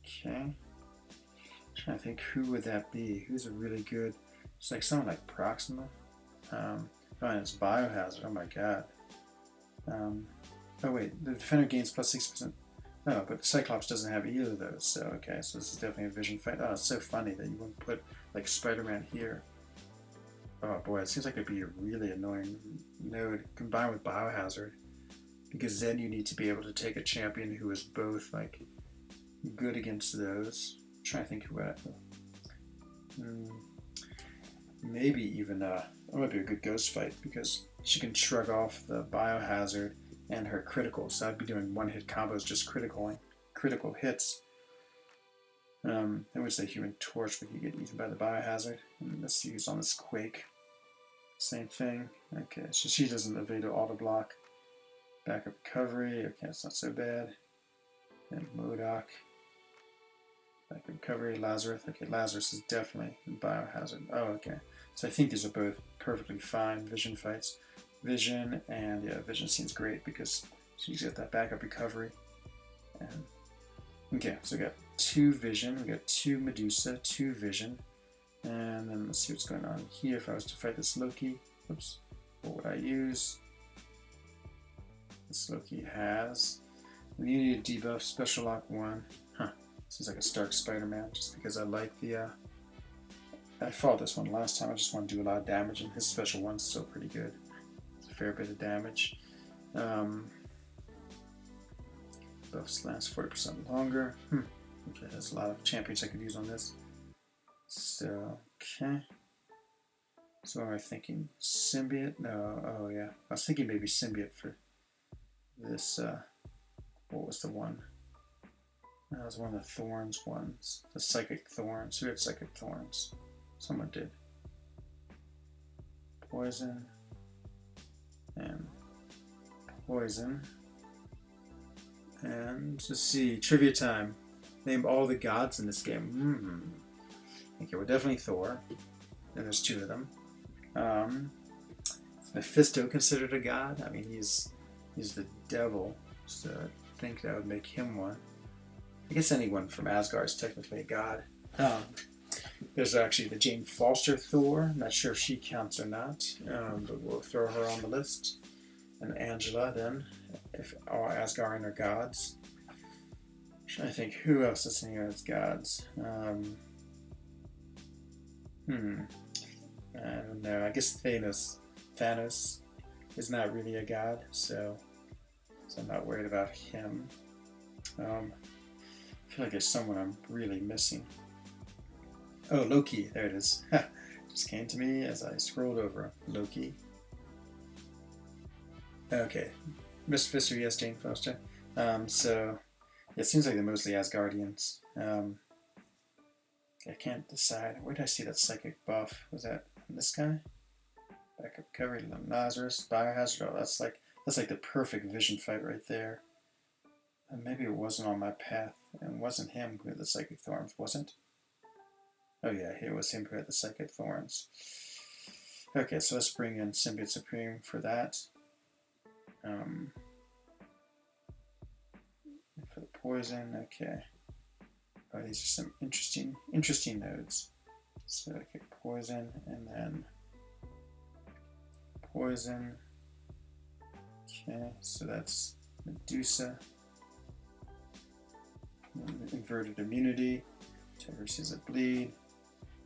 Okay. Trying to think, who would that be? Who's a really good? It's like someone like Proxima. And it's Biohazard. Oh my god. Oh wait, the defender gains plus 6%. No, but Cyclops doesn't have either of those. So okay, so this is definitely a vision fight. Oh, it's so funny that you wouldn't put like Spider-Man here. Oh boy, it seems like it'd be a really annoying node combined with Biohazard, because then you need to be able to take a champion who is both like good against those. I'm trying to think who maybe even it might be a good ghost fight because she can shrug off the Biohazard and her critical. So I'd be doing one-hit combos, just critical hits. I would say Human Torch, but you get eaten by the Biohazard. And let's use on this Quake. Same thing. Okay, so she doesn't evade or auto block. Backup recovery. Okay, it's not so bad. And MODOK. Backup recovery. Lazarus. Okay, Lazarus is definitely Biohazard. Oh, okay. So I think these are both perfectly fine Vision fights. Vision, and yeah, Vision seems great because she's got that backup recovery. And okay, so we got 2 Vision, we got 2 Medusa, 2 Vision, and then let's see what's going on here. If I was to fight this Loki, oops, what would I use? This Loki has immunity debuff, special lock 1. Seems like a Stark Spider-Man, just because I like the. I fought this one last time. I just want to do a lot of damage, and his special one's still pretty good. Fair bit of damage. Buffs last 40% longer. Okay, there's a lot of champions I could use on this. So, okay. So what am I thinking? Symbiote? No, oh yeah. I was thinking maybe Symbiote for this, what was the one? That was one of the Thorns ones. The Psychic Thorns. Who had Psychic Thorns? Someone did. Poison. And poison. And let's see, trivia time. Name all the gods in this game. Okay, well, definitely Thor. And there's 2 of them. Is Mephisto considered a god? I mean, he's the devil, so I think that would make him one. I guess anyone from Asgard is technically a god. There's actually the Jane Foster Thor. I'm not sure if she counts or not, but we'll throw her on the list. And Angela, then, if all Asgardian are gods. I'm trying to think who else is in here as gods. I don't know. I guess Thanos is not really a god, so I'm not worried about him. I feel like there's someone I'm really missing. Oh, Loki. There it is. Just came to me as I scrolled over. Loki. Okay. Mr. Fister, yes, Jane Foster. So, it seems like they're mostly Asgardians. I can't decide. Where did I see that psychic buff? Was that this guy? Backup recovery, Lazarus, Biohazard. Oh, that's like the perfect vision fight right there. And maybe it wasn't on my path, and wasn't him who had the psychic thorns, wasn't? Oh yeah, it was him who had the psychic thorns. Okay, so let's bring in Symbiote Supreme for that. For the poison, okay. Oh, these are some interesting nodes. So okay, poison, and then poison. Okay, so that's Medusa. Inverted immunity. Tiger sees a bleed.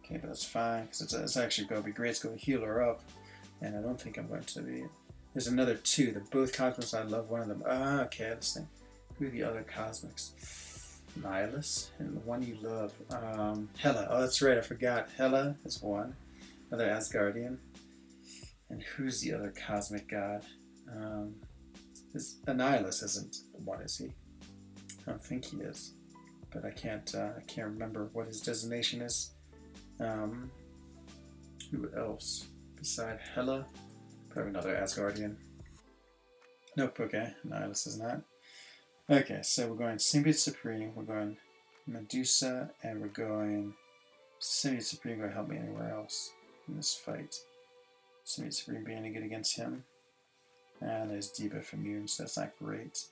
Okay, but that's fine, because it's actually going to be great. It's going to heal her up. And I don't think I'm going to be... There's another two. They're both cosmics. I love one of them. Ah, okay, this thing. Who are the other cosmics? Nihilus, and the one you love. Hela. Oh, that's right, I forgot. Hela is one. Another Asgardian. And who's the other cosmic god? Nihilus isn't one, is he? I don't think he is. But I can't remember what his designation is. Who else? Beside Hela? Probably another Asgardian. Nope, okay. Nihilus is not. Okay, so we're going Symbiote Supreme, we're going Medusa, and we're going Symbiote Supreme going to help me anywhere else in this fight. Symbiote Supreme being any good against him. And there's debuff immune, so that's not great.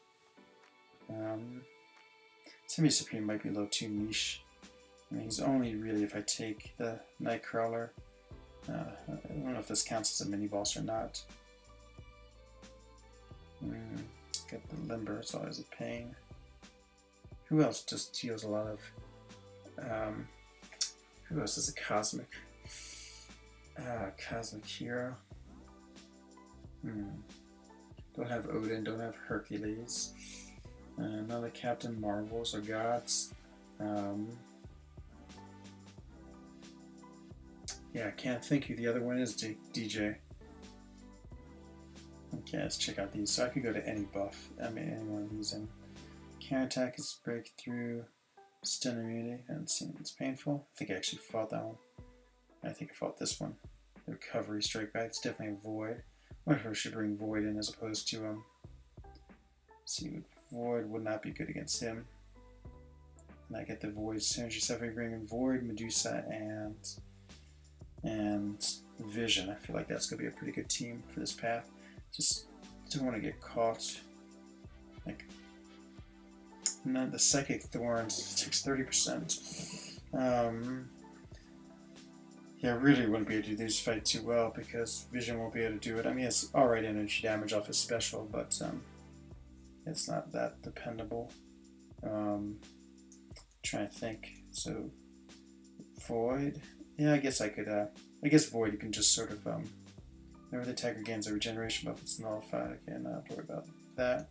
Symbiote Supreme might be a little too niche. I mean, he's only really if I take the Nightcrawler. I don't know if this counts as a mini boss or not. Get the Limber, it's always a pain. Who else just deals a lot of... who else is a cosmic? Cosmic hero. Don't have Odin, don't have Hercules. Another Captain Marvels or gods. Yeah, I can't think who the other one is. DJ. Okay, let's check out these. So I could go to any buff. I mean, any one of these. And counterattack is breakthrough, stun immunity. I haven't seen it's painful. I think I actually fought that one. I think I fought this one. The recovery strike back. It's definitely a void. I wonder if I should bring void in as opposed to see, void would not be good against him. And I get the void synergy. So if we bring in void, Medusa, and Vision, I feel like that's gonna be a pretty good team for this path. Just don't want to get caught. Like, none the Psychic Thorns takes 30%. Yeah, I really wouldn't be able to do this fight too well because Vision won't be able to do it. I mean, it's alright energy damage off his special, but it's not that dependable. Trying to think. So, Void. Yeah, I guess I could. I guess Void. You can just sort of. Whenever the attacker gains a regeneration buff, it's nullified. Okay, not have to worry about that.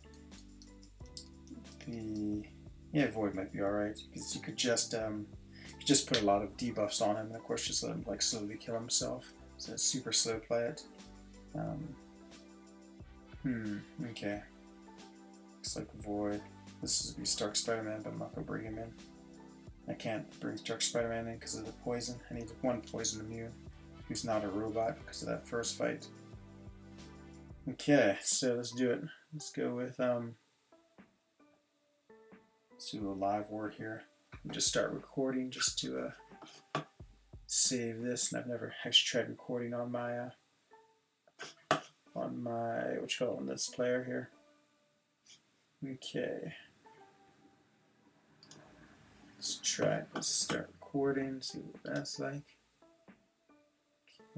Yeah, Void might be alright because you could just put a lot of debuffs on him, and of course just let him like slowly kill himself. So it's super slow play it. Okay. Looks like Void. This is Stark Spider-Man, but I'm not gonna bring him in. I can't bring Stark Spider-Man in because of the poison. I need one poison immune who's not a robot because of that first fight. Okay, so let's do it. Let's go with let's do a live word here. Just start recording just to save this. And I've never actually tried recording on my what you call it, on this player here. Okay. Let's start recording, see what that's like.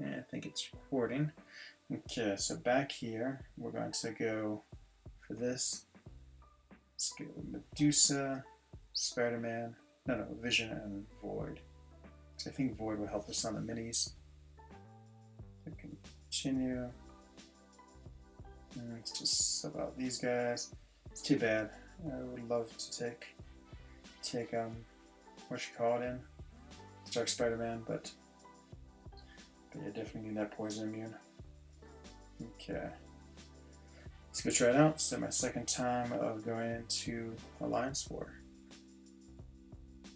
Okay, I think it's recording. Okay, so back here, we're going to go for this. Let's go Medusa, Spider-Man, no, Vision and Void. So I think Void will help us on the minis. So continue. And it's just about these guys. It's too bad. I would love to take what you call it in Stark Spider-Man, but yeah, definitely need that poison immune. Okay, let's go try it out. So my second time of going into Alliance War.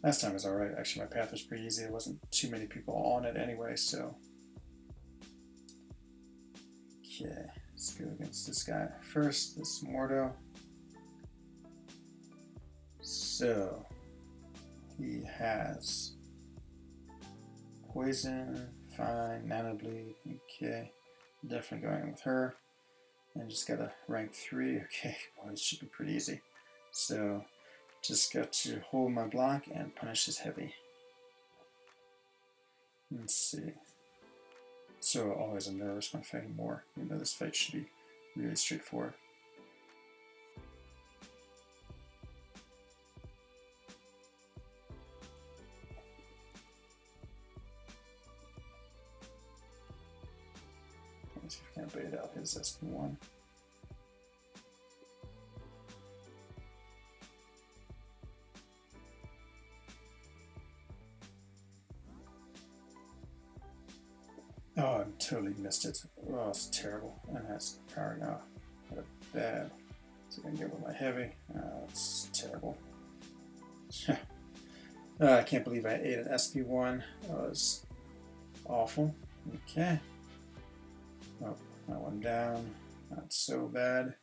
Last time was alright. Actually, my path was pretty easy. There wasn't too many people on it anyway, so. Okay, let's go against this guy first, this Mordo. So, he has poison, fine, nano bleed, okay. Definitely going with her. And just got a rank 3. Okay, well, this should be pretty easy. So, just got to hold my block and punish his heavy. Let's see. So, always I'm nervous when fighting more. You know, this fight should be really straightforward. Let's see if we can bait out his SP1. Oh, I totally missed it. Oh, it's terrible. And that's power now. What a bad. So I can get with my heavy. Oh, it's terrible. I can't believe I ate an SP1. That was awful. Okay. Oh, that one down. Not so bad.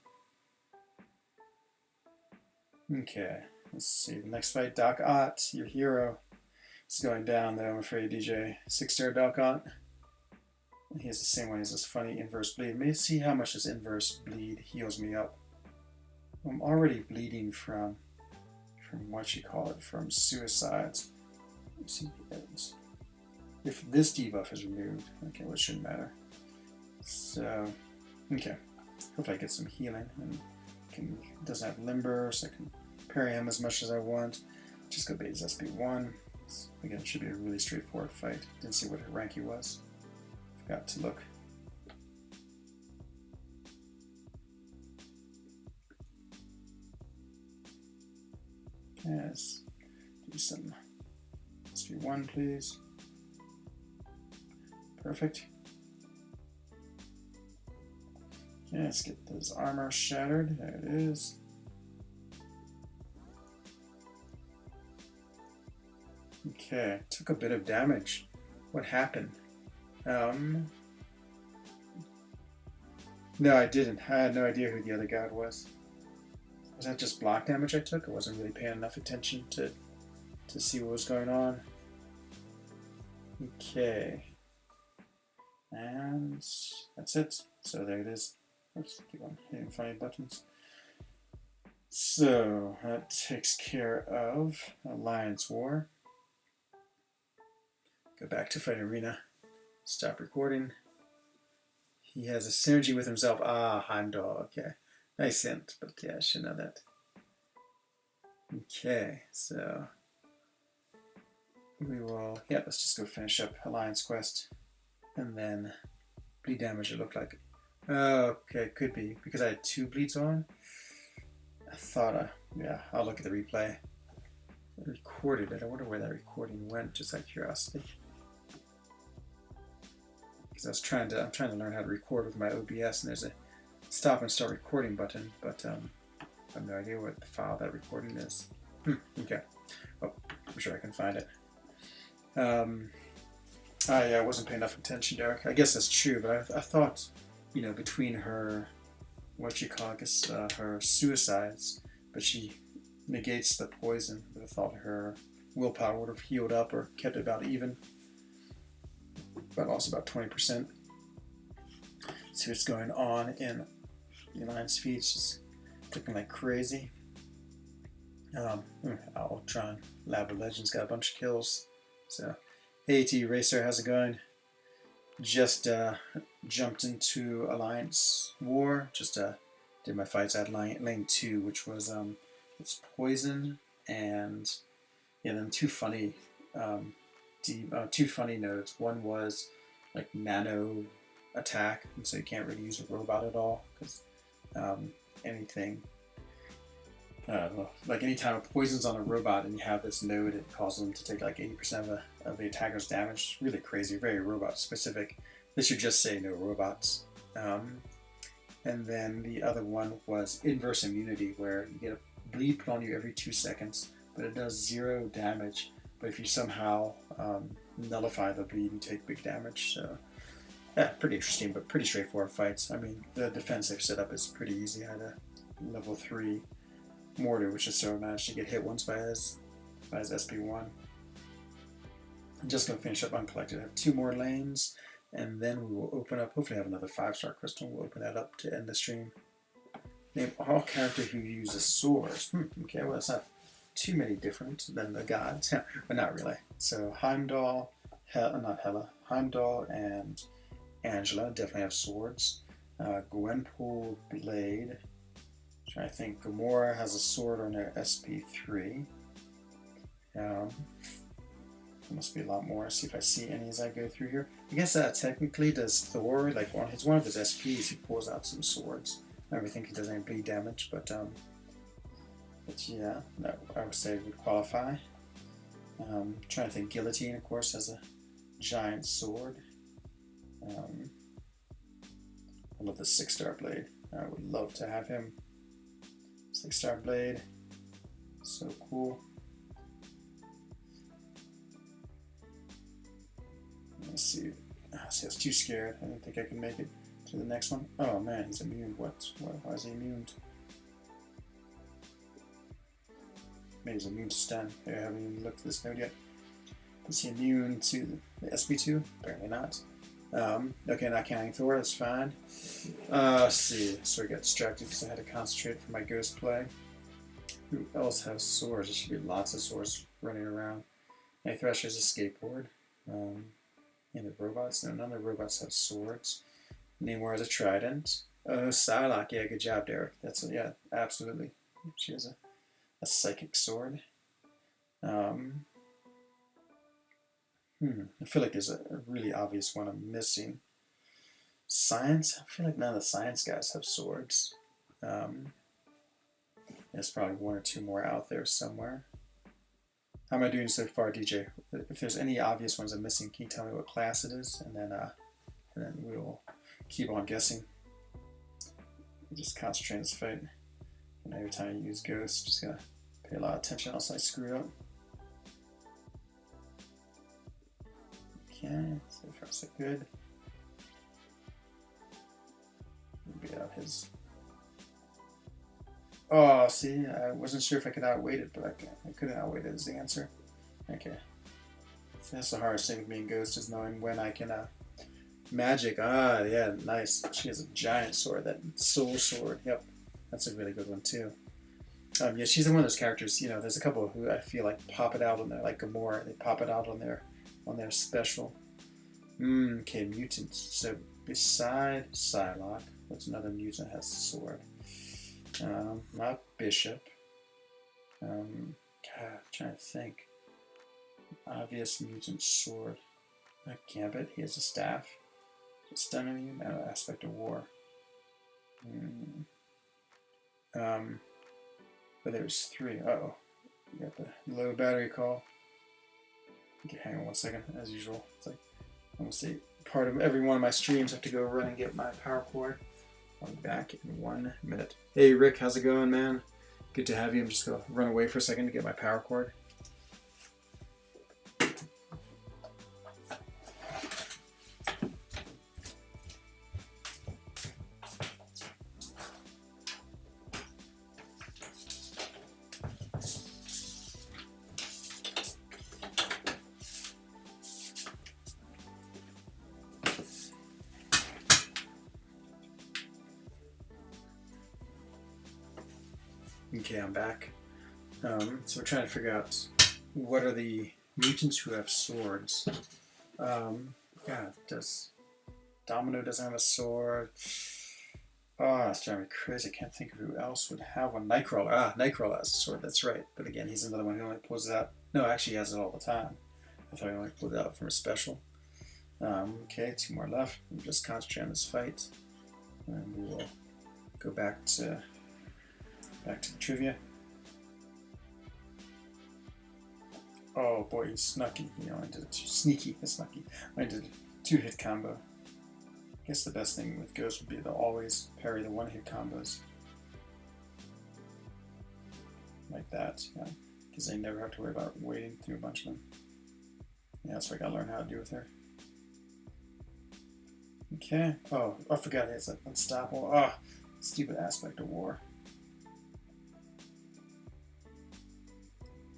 Okay. Let's see. The next fight, Doc Ott, your hero. It's going down though, I'm afraid, DJ. 6-star Doc Ott. He has the same one as this funny inverse bleed. Let me see how much this inverse bleed heals me up. I'm already bleeding from what you call it, from suicides. Let's see if this debuff is removed. Okay, well, it shouldn't matter. So, okay. Hopefully I get some healing and doesn't have limber, so I can parry him as much as I want. Just go bait his SP1. Again, it should be a really straightforward fight. Didn't see what rank he was. Forgot to look. Yes. Do some SP1, please. Perfect. Okay, let's get this armor shattered. There it is. Okay, took a bit of damage. What happened? No, I didn't. I had no idea who the other god was. Was that just block damage I took? I wasn't really paying enough attention to see what was going on. Okay. And that's it. So there it is. Oops, keep on hitting funny buttons. So that takes care of Alliance War. Go back to Fight Arena. Stop recording. He has a synergy with himself. Ah, Heimdall. Okay. Nice hint, but yeah, I should know that. Okay, so we will, yeah, let's just go finish up Alliance Quest. And then bleed damage it looked like. Okay, could be, because I had 2 bleeds on. I thought, yeah, I'll look at the replay. I recorded it. I wonder where that recording went, just out of curiosity. Because I'm trying to learn how to record with my OBS, and there's a stop and start recording button, but I have no idea what the file that recording is. Okay. Oh, I'm sure I can find it. I wasn't paying enough attention, Derek. I guess that's true, but I thought, you know, between her, what you call, I guess, her suicides, but she negates the poison, but I thought her willpower would have healed up or kept it about even. But also about 20%. See what's going on in the Alliance feeds, just clicking like crazy. Ultron, Lab of Legends got a bunch of kills. So, hey T Racer, how's it going? Just jumped into Alliance War. Just did my fights at lane 2, which was it's poison and yeah, then two funny nodes. One was like nano attack, and so you can't really use a robot at all because anything. Like anytime a poison's on a robot and you have this node, it causes them to take like 80% of the attacker's damage. Really crazy, very robot specific. This should just say no robots. And then the other one was inverse immunity, where you get a bleed put on you every 2 seconds, but it does 0 damage. But if you somehow nullify the bleed, you take big damage. So yeah, pretty interesting, but pretty straightforward fights. I mean, the defense they've set up is pretty easy. I had a level 3 mortar, which just so managed to get hit once by his SP1. I'm just going to finish up uncollected. I have 2 more lanes, and then we will open up, hopefully have another 5-star crystal. We'll open that up to end the stream. Name all character who uses swords. Okay, well, it's not too many different than the gods, but not really. So Heimdall, not Hela, Heimdall and Angela definitely have swords. Gwenpool, blade. I think Gamora has a sword on her SP3. There must be a lot more. See if I see any as I go through here. I guess technically does Thor, like one of his SPs, he pulls out some swords. I don't really think he does any bleed damage, but yeah, no, I would say it would qualify. Trying to think, Guillotine, of course, has a giant sword. I love the 6-star blade. I would love to have him. 6-star blade, so cool. Let's see. See, I was too scared. I didn't think I could make it to the next one. Oh man, he's immune. What? Why is he immune? Maybe he's immune to stun. I haven't even looked at this node yet. Is he immune to the SP2? Apparently not. Okay, not counting Thor, that's fine. Let's see. So I got distracted because I had to concentrate for my ghost play. Who else has swords? There should be lots of swords running around. Hey, Thrasher's a skateboard. And the robots? No, none of the robots have swords. Namor has a trident. Oh, Psylocke. Yeah, good job, Derek. Yeah, absolutely. She has a psychic sword. I feel like there's a really obvious one I'm missing. Science? I feel like none of the science guys have swords. There's probably 1 or 2 more out there somewhere. How am I doing so far, DJ? If there's any obvious ones I'm missing, can you tell me what class it is? And then we'll keep on guessing. Just concentrate on this fight. And every time you use Ghost, just gotta pay a lot of attention, else I screw up. Okay, so far so good. Maybe out his. Oh, see, I wasn't sure if I could outweight it, but I couldn't outweight it as the answer. Okay. So that's the hardest thing with being Ghost, is knowing when I can magic. Ah, yeah, nice. She has a giant sword, that soul sword. Yep, that's a really good one too. Yeah, she's one of those characters. You know, there's a couple who I feel like pop it out on there, like Gamora. They pop it out on their special. Okay, mutants. So beside Psylocke, what's another mutant that has a sword? Not Bishop. God, I'm trying to think. Obvious mutant sword. Gambit, he has a staff. Stun immune, no, aspect of war. But there's 3. Uh-oh. You got the low battery call. Okay, hang on 1 second, as usual. It's like almost part of every one of my streams. I have to go run and get my power cord. I'll be back in 1 minute. Hey Rick, how's it going, man? Good to have you. I'm just gonna run away for a second to get my power cord. Okay, I'm back. So we're trying to figure out what are the mutants who have swords. God, Domino doesn't have a sword. Oh, it's driving me crazy. I can't think of who else would have one. Nightcrawler. Nightcrawler has a sword, that's right. But again, he's another one who only pulls it out. No, actually he has it all the time. I thought he only pulled it out from a special. Okay, 2 more left. We'll just concentrate on this fight. And we will go back to the trivia. Oh boy, he's snucky. You know, I did sneaky. It's snucky. I did a 2-hit combo. I guess the best thing with Ghost would be to always parry the 1-hit combos. Like that. Yeah. because they never have to worry about wading through a bunch of them. Yeah, that's what I gotta learn how to do with her. Okay. Oh, I forgot it's unstoppable. Ah, oh, stupid aspect of war.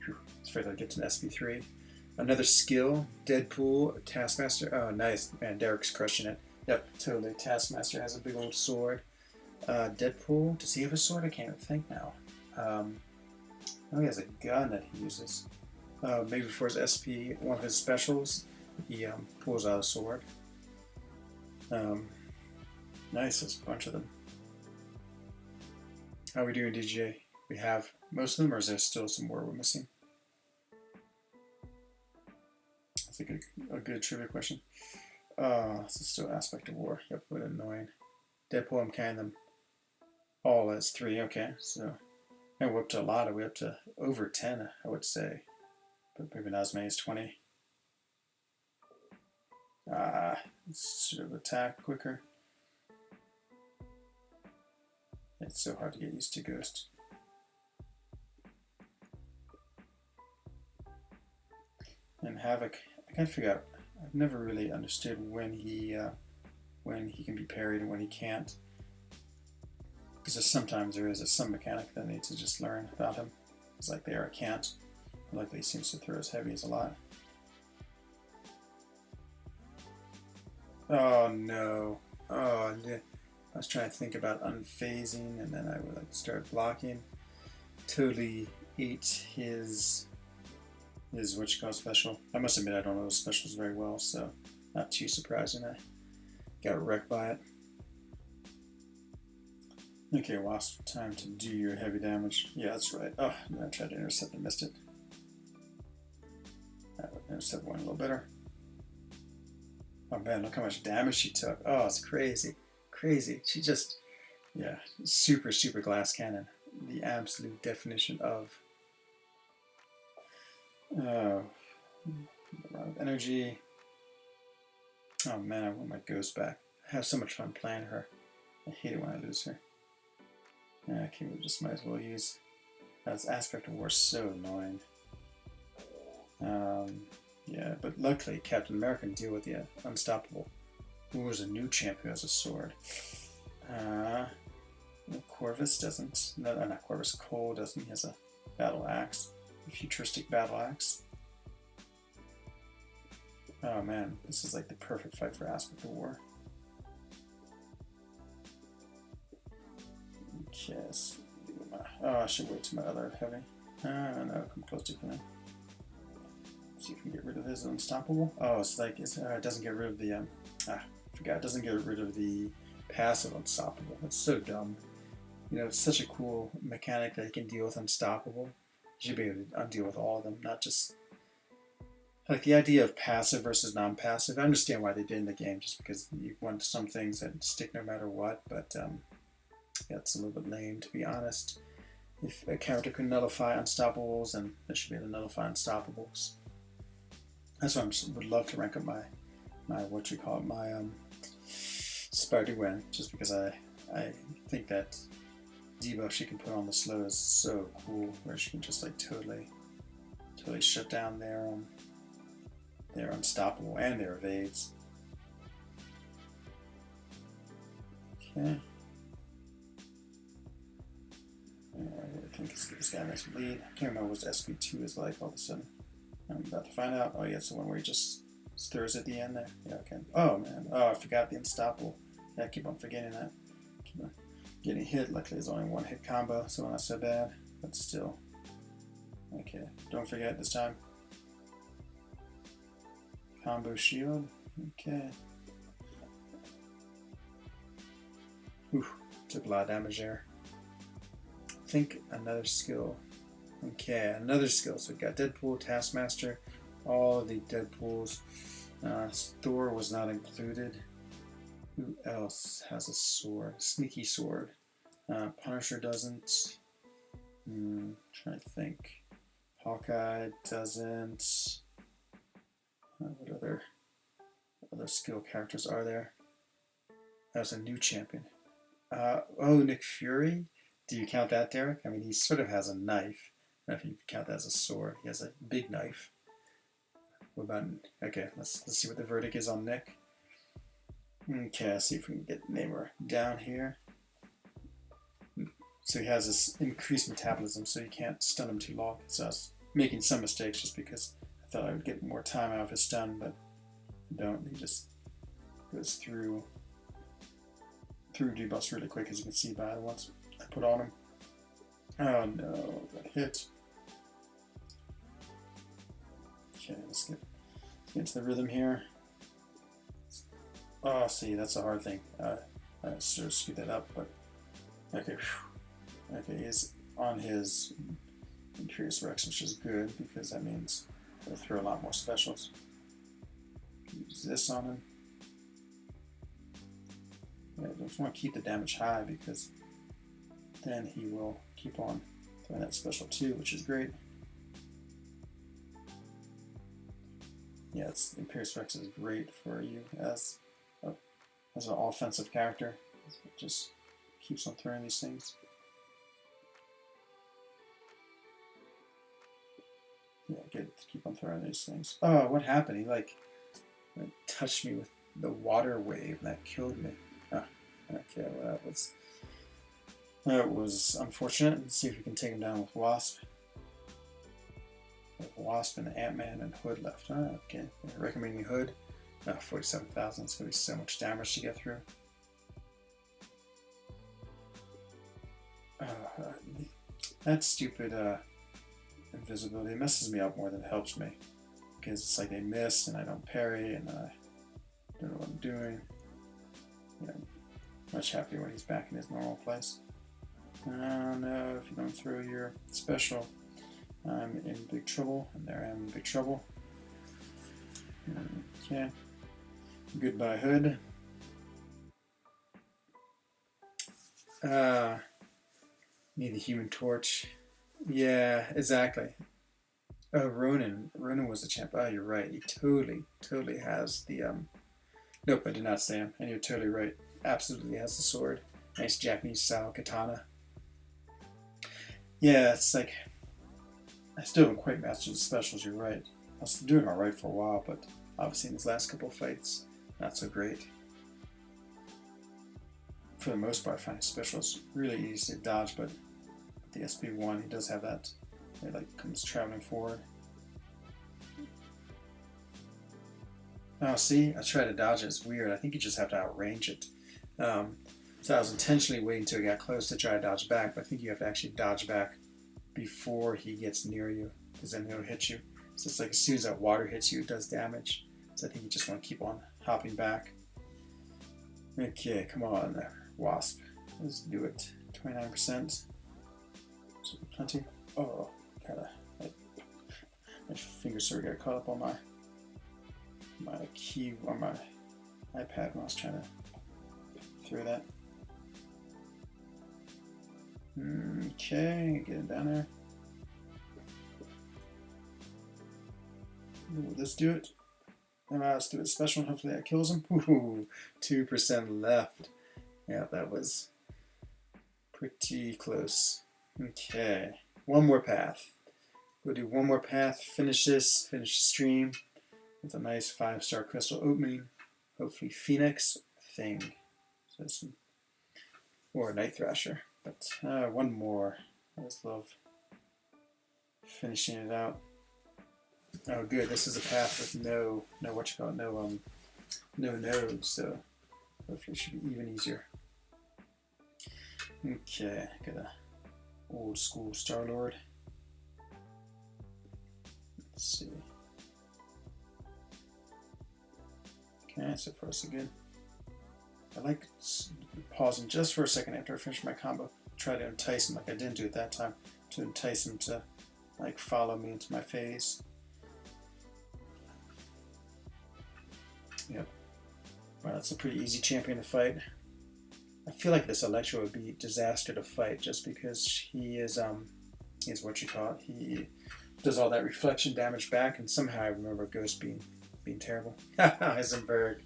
Whew. I was afraid I'd get to an SP3. Another skill, Deadpool, Taskmaster. Oh, nice. Man, Derek's crushing it. Yep, totally. Taskmaster has a big old sword. Deadpool, does he have a sword? I can't even think now. Oh, he has a gun that he uses. Maybe for his SP, one of his specials, he pulls out a sword. Nice, there's a bunch of them. How are we doing, DJ? We have most of them, or is there still some more we're missing? That's a good trivia question. This is still aspect of war. Yep, what annoying. Deadpool, I'm counting them all as 3. Okay, so and we're up to a lot. We're up to over 10, I would say, but maybe not as many as 20. Should have attacked quicker. It's so hard to get used to Ghost. And Havoc, I gotta figure out. I've never really understood when he can be parried and when he can't. Because sometimes there is some mechanic that I need to just learn about him. It's like there I can't. Luckily he seems to throw as heavy as a lot. Oh no. Oh, I was trying to think about unphasing and then I would like start blocking. Totally ate his what you call special. I must admit I don't know those specials very well, so not too surprising. I got wrecked by it. Okay, Wasp, time to do your heavy damage. Yeah, that's right. Oh, I tried to intercept and missed it. Intercept one a little better. Oh man, look how much damage she took. Oh, it's crazy. Crazy. She just, yeah, super, super glass cannon. The absolute definition of energy. Oh man, I want my ghost back. I have so much fun playing her. I hate it when I lose her. Okay, we just might as well use that aspect of war. So annoying. Yeah, but luckily Captain America can deal with the unstoppable. Who was a new champ who has a sword? Corvus doesn't. No, not Corvus. Cole doesn't. He has a battle axe. A futuristic battle axe. Oh man, this is like the perfect fight for aspect of war. Yes. Oh, I should wait till my other heavy. No, come close to him. See if we can get rid of his unstoppable. Oh, it's like it doesn't get rid of the I forgot. It doesn't get rid of the passive unstoppable. That's so dumb. You know, it's such a cool mechanic that you can deal with unstoppable. You should be able to deal with all of them, not just like the idea of passive versus non-passive. I understand why they did in the game, just because you want some things that stick no matter what. But yeah, it's a little bit lame, to be honest. If a character can nullify unstoppables, then they should be able to nullify unstoppables. That's why I would love to rank up my what you call it, my Spider-Gwen, just because I think that debuff she can put on the slow is so cool, where she can just like totally shut down their unstoppable and their evades. Okay. I think this guy has bleed. I can't remember what his SP2 is like all of a sudden. I'm about to find out. Oh yeah, it's the one where he just stirs at the end there. Yeah, okay. Oh man. Oh, I forgot the unstoppable. Yeah, I keep on forgetting that. Keep on getting hit. Luckily, it's only one hit combo, so not so bad. But still. Okay. Don't forget this time. Combo shield. Okay. Ooh, took a lot of damage there. I think another skill. Okay, another skill. So we've got Deadpool, Taskmaster, all of the Deadpools. Thor was not included. Who else has a sword? Sneaky sword. Punisher doesn't. Trying to think. Hawkeye doesn't. What other skill characters are there? There's a new champion. Oh, Nick Fury. Do you count that, Derek? I mean, he sort of has a knife. I don't know if you can count that as a sword. He has a big knife. What about, okay, let's see what the verdict is on Nick. Okay, let's see if we can get Namor down here. So he has this increased metabolism, so you can't stun him too long. So I was making some mistakes just because I thought I would get more time out of his stun, but I don't. He just goes through debuffs really quick, as you can see by the ones I put on him. Oh no, got hit. Okay, let's get into the rhythm here. Oh, see, that's a hard thing. I sort of screwed that up, but okay. Okay, he's on his Imperious Rex, which is good because that means he'll throw a lot more specials. Use this on him. Yeah, I just want to keep the damage high because then he will keep on throwing that special too, which is great. Yeah, Imperious Rex is great for you as an offensive character. It just keeps on throwing these things. Yeah, good to keep on throwing these things. Oh, what happened? He like touched me with the water wave and that killed me. Oh, okay, well that was unfortunate. Let's see if we can take him down with Wasp. Wasp and Ant-Man and Hood left. Okay, recommending Hood. 47,000. It's going to be so much damage to get through. That stupid invisibility messes me up more than it helps me. Because it's like they miss and I don't parry and I don't know what I'm doing. Yeah, much happier when he's back in his normal place. Oh no, if you don't throw your special, I'm in big trouble, and there I am in big trouble. Okay. Goodbye, Hood. Need the Human Torch. Yeah, exactly. Oh, Ronan. Ronan was the champ. Oh, you're right. He totally has the, Nope, I did not say him. And you're totally right. Absolutely has the sword. Nice Japanese-style katana. Yeah, it's like... I still haven't quite mastered the specials, you're right. I was doing alright for a while, but obviously in these last couple of fights, not so great. For the most part, I find specials really easy to dodge, but the SB1, he does have that. It like comes traveling forward. Oh, see, I tried to dodge it. It's weird. I think you just have to outrange it. So I was intentionally waiting until he got close to try to dodge back, but I think you have to actually dodge back before he gets near you, because then he'll hit you. So it's like as soon as that water hits you, it does damage. So I think you just want to keep on hopping back. Okay, come on, Wasp. Let's do it. 29%. So plenty. Oh, my finger sort of got caught up on my key on my iPad when I was trying to throw that. Okay, get it down there. Ooh, let's do it. Let's do it special and hopefully that kills him. Ooh, 2% left. Yeah, that was pretty close. Okay, one more path. We'll do one more path, finish the stream with a nice 5-star crystal opening. Hopefully Phoenix Thing. So or Night Thrasher. But one more. I just love finishing it out. Oh good, this is a path with no nodes, so hopefully it should be even easier. Okay, got a old school Star-Lord. Let's see. Okay, so far so good. I like pausing just for a second after I finish my combo. Try to entice him like I didn't do it that time. To entice him to like follow me into my phase. Yep. Well, that's a pretty easy champion to fight. I feel like this Electro would be a disaster to fight just because he is what you call it. He does all that reflection damage back, and somehow I remember Ghost being terrible. Heisenberg,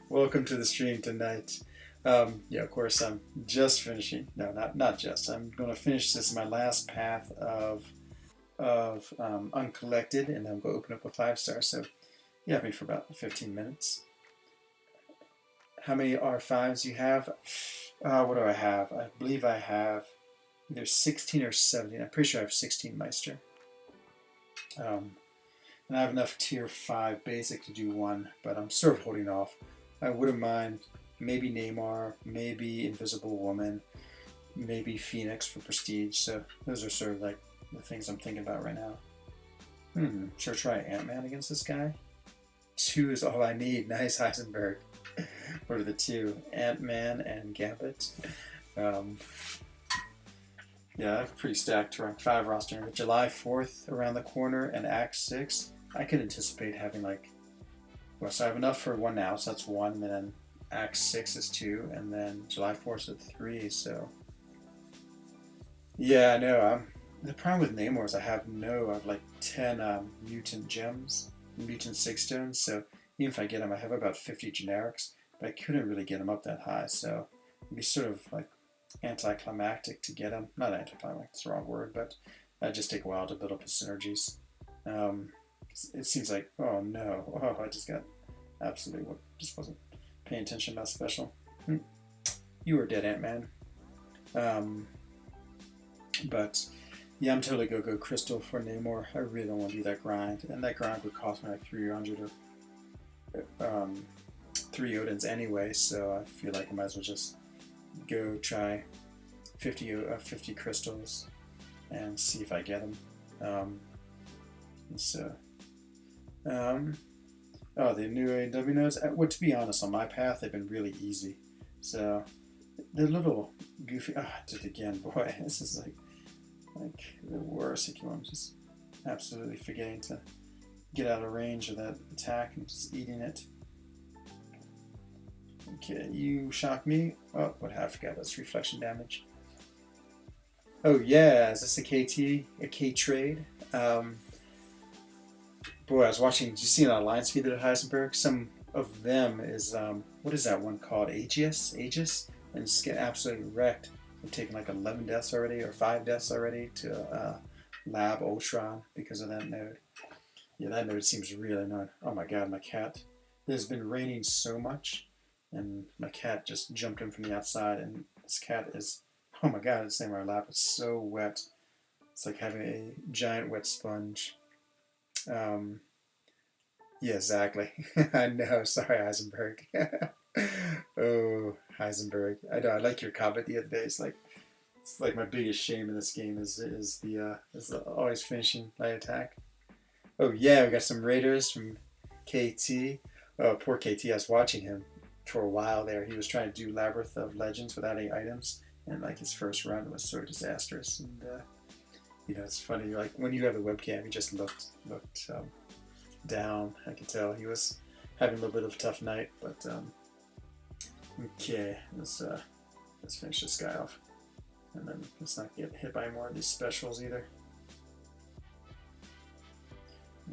welcome to the stream tonight. Yeah, of course I'm just finishing. No, not just. I'm going to finish this my last path of of uncollected, and then go open up a 5-star. So you have me for about 15 minutes. How many R5s do you have? What do I have? I believe I have either 16 or 17. I'm pretty sure I have 16 Meister. And I have enough tier 5 basic to do one, but I'm sort of holding off. I wouldn't mind maybe Neymar, maybe Invisible Woman, maybe Phoenix for prestige. So those are sort of like the things I'm thinking about right now. Should I try Ant-Man against this guy? 2 is all I need. Nice, Heisenberg. What are the 2? Ant-Man and Gambit. Yeah, I have a pretty stacked rank 5 roster. With July 4th around the corner and Act 6, I could anticipate having like, well, so I have enough for 1 now, so that's 1, and then Act 6 is 2, and then July 4th is 3, so. Yeah, I know. The problem with Namor is I have like 10 mutant gems, mutant 6 stones, so even if I get them, I have about 50 generics, but I couldn't really get them up that high, so it'd be sort of like anticlimactic to get them. Not anticlimactic, it's the wrong word, but it'd just take a while to build up the synergies. It seems like, oh no, I just got absolutely just wasn't paying attention to that special. You were dead, Ant-Man. But yeah, I'm totally gonna go Crystal for Namor. I really don't want to do that grind, and that grind would cost me like 300 or 3 Odins anyway, so I feel like I might as well just go try 50 crystals and see if I get them. Oh, the new AW nodes. Well, to be honest, on my path, they've been really easy. So they're little goofy. I did it again, boy. This is like the worst. I'm just absolutely forgetting to get out of range of that attack and just eating it. Okay, you shock me. Oh, what I forgot, that's reflection damage. Oh yeah, is this a KT? A K trade? Boy, I was watching, did you see an alliance feed at Heisenberg? Some of them is, what is that one called? Aegis? And just get absolutely wrecked. They've taken like 11 deaths already, or 5 deaths already to Lab Ultron because of that node. Yeah, that node seems really annoying. Oh my god, my cat. It has been raining so much, and my cat just jumped in from the outside, and this cat is, oh my god, it's in our lap. It's so wet. It's like having a giant wet sponge. Yeah, exactly. I know. Sorry, Heisenberg. Oh, Heisenberg. I know. I like your comment the other day. It's like my biggest shame in this game is the always finishing light attack. Oh yeah, we got some raiders from KT. Oh, poor KT. I was watching him for a while there. He was trying to do Labyrinth of Legends without any items, and like his first run was so disastrous. And you know, it's funny. Like when you have a webcam, he just looked down. I could tell he was having a little bit of a tough night. But okay, let's finish this guy off, and then let's not get hit by any more of these specials either.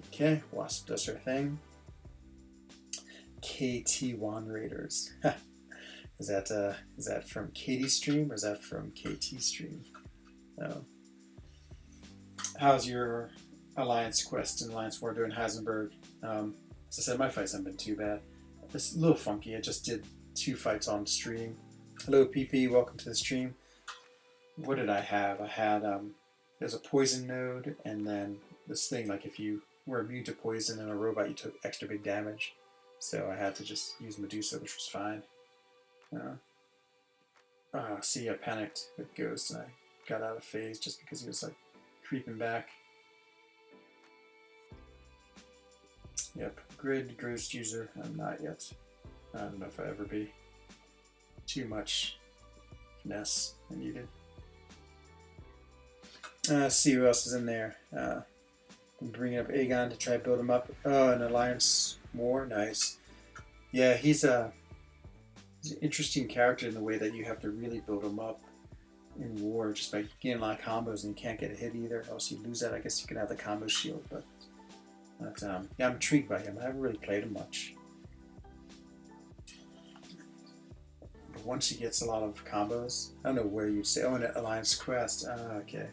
Okay, Wasp does her thing. KT1 Raiders. Is that from Katie's stream or is that from KT stream? No. How's your Alliance quest and Alliance War doing, Heisenberg? As I said, my fights haven't been too bad. It's a little funky. I just did 2 fights on stream. Hello, PP. Welcome to the stream. What did I have? I had there's a poison node, and then this thing like if you were immune to poison in a robot, you took extra big damage. So I had to just use Medusa, which was fine. See, I panicked with Ghost, and I got out of phase just because he was like creeping back. Yep, Grid Ghost user. I'm not yet. I don't know if I ever be. Too much finesse I needed. See who else is in there. I'm bringing up Aegon to try to build him up. Oh, an Alliance War, nice. Yeah, he's an interesting character in the way that you have to really build him up in war just by getting a lot of combos, and you can't get a hit either, or else you lose that. I guess you can have the combo shield, but yeah, I'm intrigued by him. I haven't really played him much. But once he gets a lot of combos, I don't know where you'd say, oh, an Alliance Quest. Okay.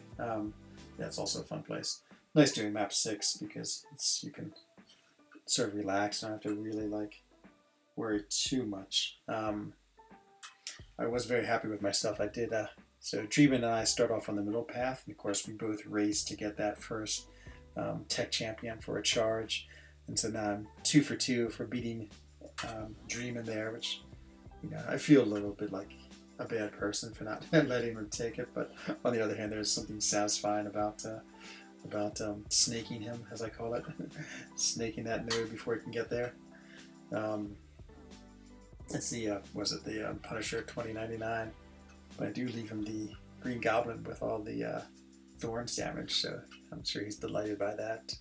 That's also a fun place. nice doing map 6 because you can sort of relax, don't have to really like worry too much. I was very happy with myself. I did so Djdigby and I start off on the middle path, and of course we both raced to get that first tech champion for a charge, and so now I'm 2 for 2 for beating Dream in there, which I feel a little bit like a bad person for not letting him take it, but on the other hand, there's something satisfying about snaking him, as I call it, snaking that node before he can get there. It's the was it the Punisher 2099, but I do leave him the Green Goblin with all the thorns damage, so I'm sure he's delighted by that.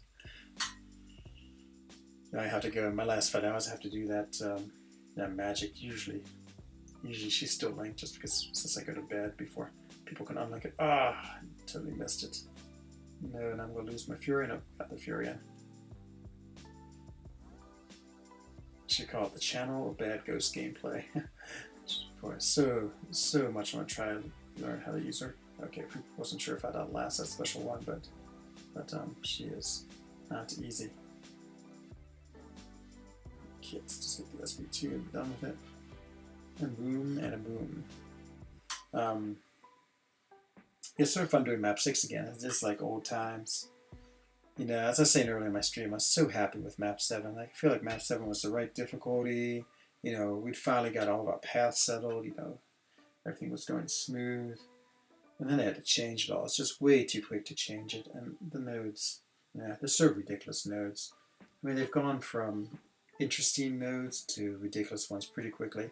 Now I have to go in my last fight. I always have to do that that magic. Usually she's still linked, just because since I go to bed before people can unlink it. Ah, totally missed it. No, and I'm gonna lose my Fury. No, got the Fury in. Should call it the channel of bad ghost gameplay. Boy, so much I want to try and learn how to use her. Okay, wasn't sure if I'd outlast that special one, but she is not easy. Okay, let's just get the SB2 and be done with it. And boom, and a boom. It's sort of fun doing map 6 again. It's just like old times. As I was saying earlier in my stream, I was so happy with map 7. I feel like map 7 was the right difficulty. We'd finally got all of our paths settled. Everything was going smooth. And then I had to change it all. It's just way too quick to change it. And the nodes, they're so ridiculous nodes. I mean, they've gone from interesting nodes to ridiculous ones pretty quickly.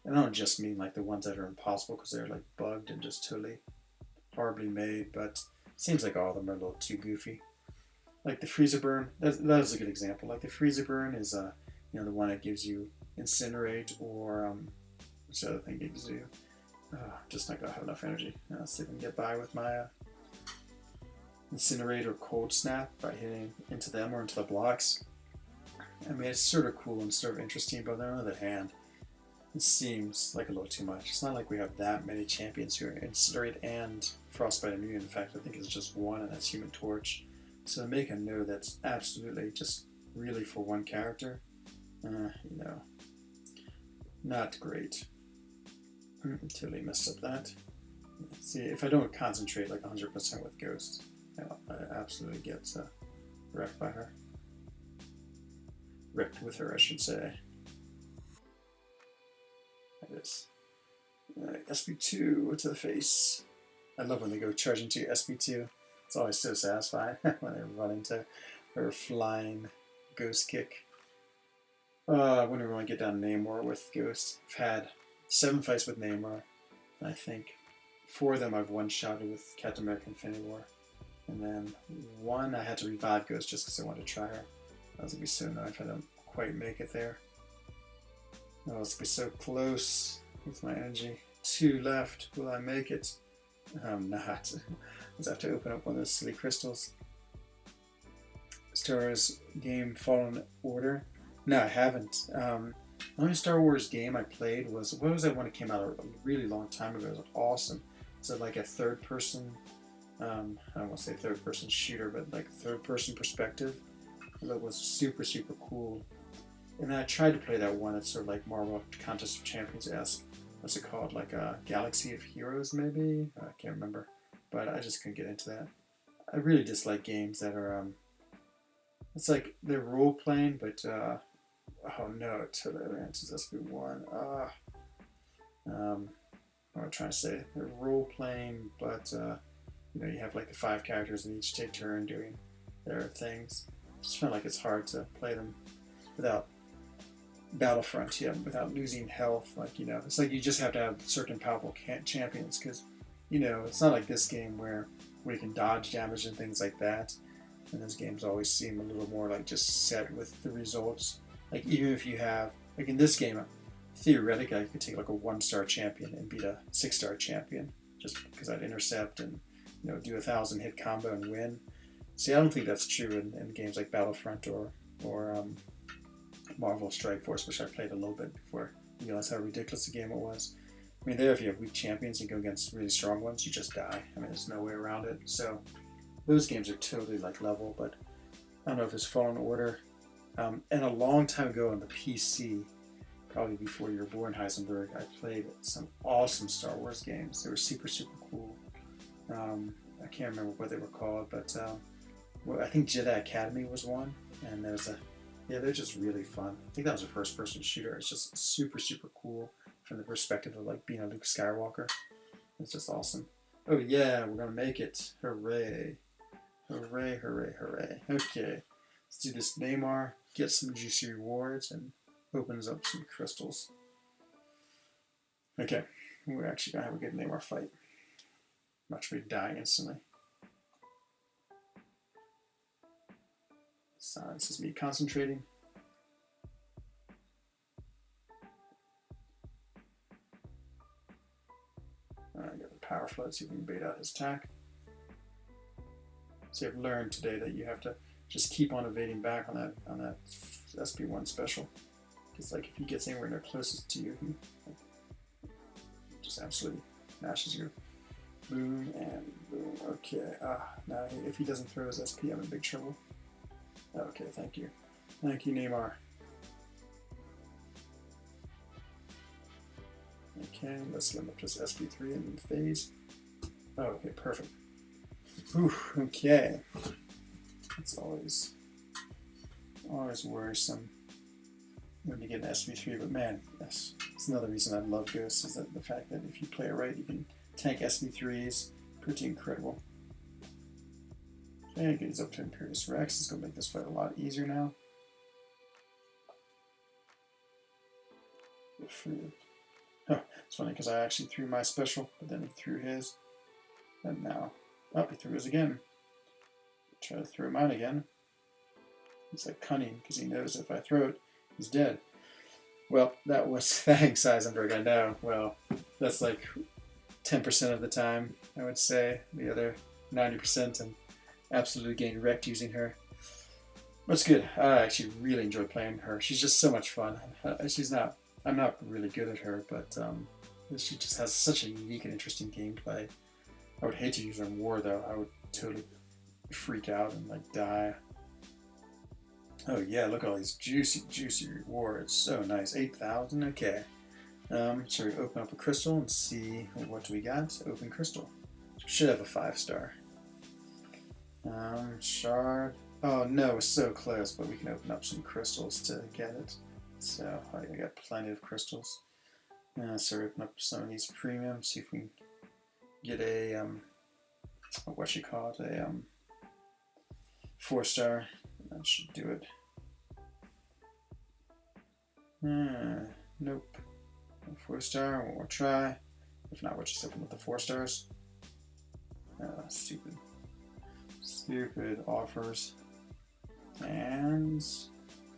And I don't just mean like the ones that are impossible because they're like bugged and just totally horribly made, but it seems like all of them are a little too goofy. Like the freezer burn, that is a good example. Like the freezer burn is the one that gives you incinerate, or what's the other thing it gives you? Just not gonna have enough energy. Let's see if I can get by with my incinerate or cold snap by hitting into them or into the blocks. I mean, it's sort of cool and sort of interesting, but on the other hand, it seems like a little too much. It's not like we have that many champions who are incinerate and frostbite immune. In fact, I think it's just one, and that's Human Torch. So to make a node that's absolutely just really for one character, not great. Totally messed up that. See, if I don't concentrate like 100% with Ghost, I absolutely get wrecked by her. Wrecked with her, I should say. That is. SB2 to the face. I love when they go charging to SB2. It's always so satisfying when they run into her flying ghost kick. I wonder when I get down to Namor with Ghost. I've had 7 fights with Namor, and I think 4 of them I've one-shotted with Captain America Infinity War. And then 1 I had to revive Ghost just because I wanted to try her. That was going to be so annoying if I don't quite make it there. Oh, it's going to be so close with my energy. 2 left. Will I make it? I'm not. I have to open up one of those silly crystals. Star Wars game Fallen Order? No, I haven't. The only Star Wars game I played was, what was that one that came out a really long time ago? It was awesome. Was it like a third-person, I don't want to say third-person shooter, but like third-person perspective? It was super, super cool. And then I tried to play that one that's sort of like Marvel Contest of Champions-esque. What's it called? Like a Galaxy of Heroes, maybe? I can't remember. But I just couldn't get into that. I really dislike games that are, it's like they're role-playing, but, oh no, it totally answers SB1. What am I trying to say? They're role-playing, but, you have like the 5 characters and each take turn doing their things. I just feel like it's hard to play them without Battlefront, without losing health. Like, it's like you just have to have certain powerful champions, because, it's not like this game where you can dodge damage and things like that. And those games always seem a little more like just set with the results. Like, even if you have, like in this game, theoretically, I could take like a 1-star champion and beat a 6-star champion just because I'd intercept and, do a 1,000-hit combo and win. See, I don't think that's true in games like Battlefront or Marvel Strike Force, which I played a little bit before I realized how ridiculous the game it was. I mean, there, if you have weak champions and go against really strong ones, you just die. I mean, there's no way around it. So, those games are totally like level, but I don't know if it's Fallen Order. And a long time ago on the PC, probably before you were born, Heisenberg, I played some awesome Star Wars games. They were super, super cool. I can't remember what they were called, but well, I think Jedi Academy was one. And they're just really fun. I think that was a first-person shooter. It's just super, super cool from the perspective of like being a Luke Skywalker. It's just awesome. Oh yeah, we're gonna make it. Hooray. Hooray, hooray, hooray. Okay, let's do this Neymar, get some juicy rewards, and opens up some crystals. Okay, we're actually gonna have a good Neymar fight. Watch me die instantly. Silence is me concentrating. I got the power flood, see if we can bait out his attack. So I've learned today that you have to just keep on evading back on that SP1 special. Because like if he gets anywhere near closest to you, he just absolutely mashes you. Boom and boom. Okay. Now if he doesn't throw his SP, I'm in big trouble. Okay, thank you. Thank you, Neymar. Okay, let's limit this SP3 in phase. Oh, okay, perfect. Whew, okay. It's always worrisome when you get an SP3, but man, that's another reason I love Ghosts, is that the fact that if you play it right, you can tank SP3s. Pretty incredible. Okay, gets up to Imperious Rex. It's going to make this fight a lot easier now. Oh, it's funny because I actually threw my special, but then he threw his. And now, he threw his again. Try to throw mine again. It's like cunning because he knows if I throw it, he's dead. Well, that was thanks, Heisenberg. I know. Well, that's like 10% of the time, I would say. The other 90%, and absolutely getting wrecked using her. But it's good. I actually really enjoy playing her. She's just so much fun. I'm not really good at her, but she just has such a unique and interesting gameplay. I would hate to use her in war, though. I would totally freak out and like die. Oh yeah, look at all these juicy, juicy rewards. So nice. 8,000. Okay. Shall we open up a crystal and see what we got? Open crystal. Should have a 5-star. Shard. Oh no, we're so close, but we can open up some crystals to get it. So I got plenty of crystals. So we open up some of these premium, see if we can get a what you call it, a 4-star. That should do it. Nope. 4-star. One more try. If not, we'll just open up the 4 stars. Stupid. Stupid offers. And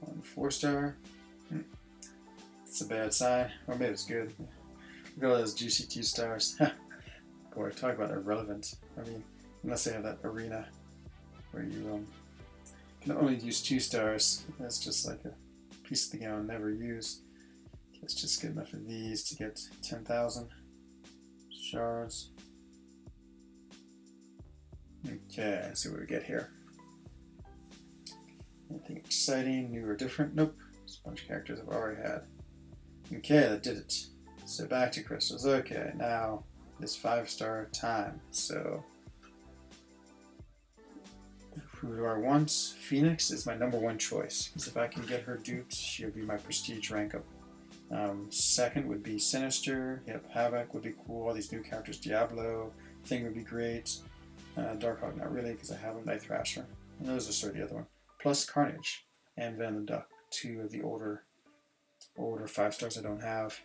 1 4-star. It's a bad sign. Or maybe it's good. Look at all those juicy 2 stars. Boy, talk about irrelevant. I mean, unless they have that arena where you can only use 2 stars. That's just like a piece of the game I'll never use. It's just good enough for these to get 10,000 shards. Okay, let's see what we get here. Anything exciting, new or different? Nope. Just a bunch of characters I've already had. Okay, that did it. So back to crystals. Okay, now it's 5-star time. So who do I want? Phoenix is my #1 choice, because if I can get her duped, she'll be my prestige rank up. Second would be Sinister. Yep, Havoc would be cool. All these new characters, Diablo, Thing would be great. Darkhawk, not really, because I haven't. Night Thrasher. And those are sort of the other one. Plus Carnage and Venom the Duck, 2 of the older 5-stars I don't have.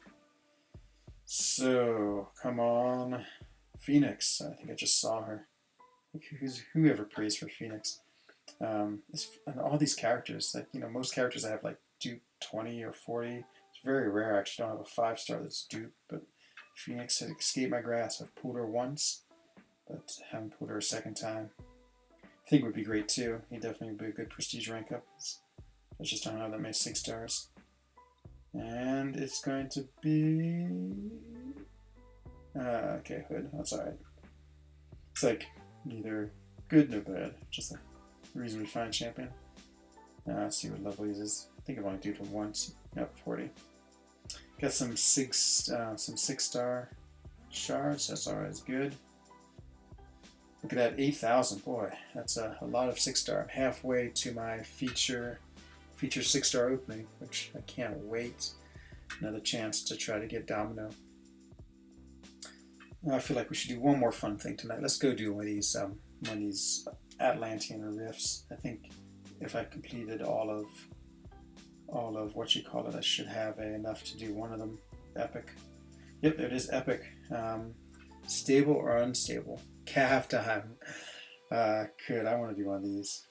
So come on, Phoenix. I think I just saw her. Whoever prays for Phoenix. And all these characters, like most characters I have like dupe 20 or 40. It's very rare. I actually don't have a 5-star that's dupe, but Phoenix has escaped my grasp. I've pulled her once, but haven't pulled her a second time. I think would be great too. He'd definitely be a good prestige rank up. I just don't have that many 6 stars. And it's going to be okay, Hood. That's alright. It's like either Good, no bad. Just a reasonably fine champion. Let's see what level he is. I think I've only duped him once. Yep, 40. Got some 6-star shards. That's always good. Look at that, 8,000. Boy, that's a lot of 6-star. I'm halfway to my feature 6-star opening, which I can't wait. Another chance to try to get Domino. I feel like we should do one more fun thing tonight. Let's go do one of these Atlantean rifts. I think if I completed all of what you call it, I should have enough to do one of them. Epic. Yep, it is epic. Stable or unstable? Calf time. Good. I want to do one of these.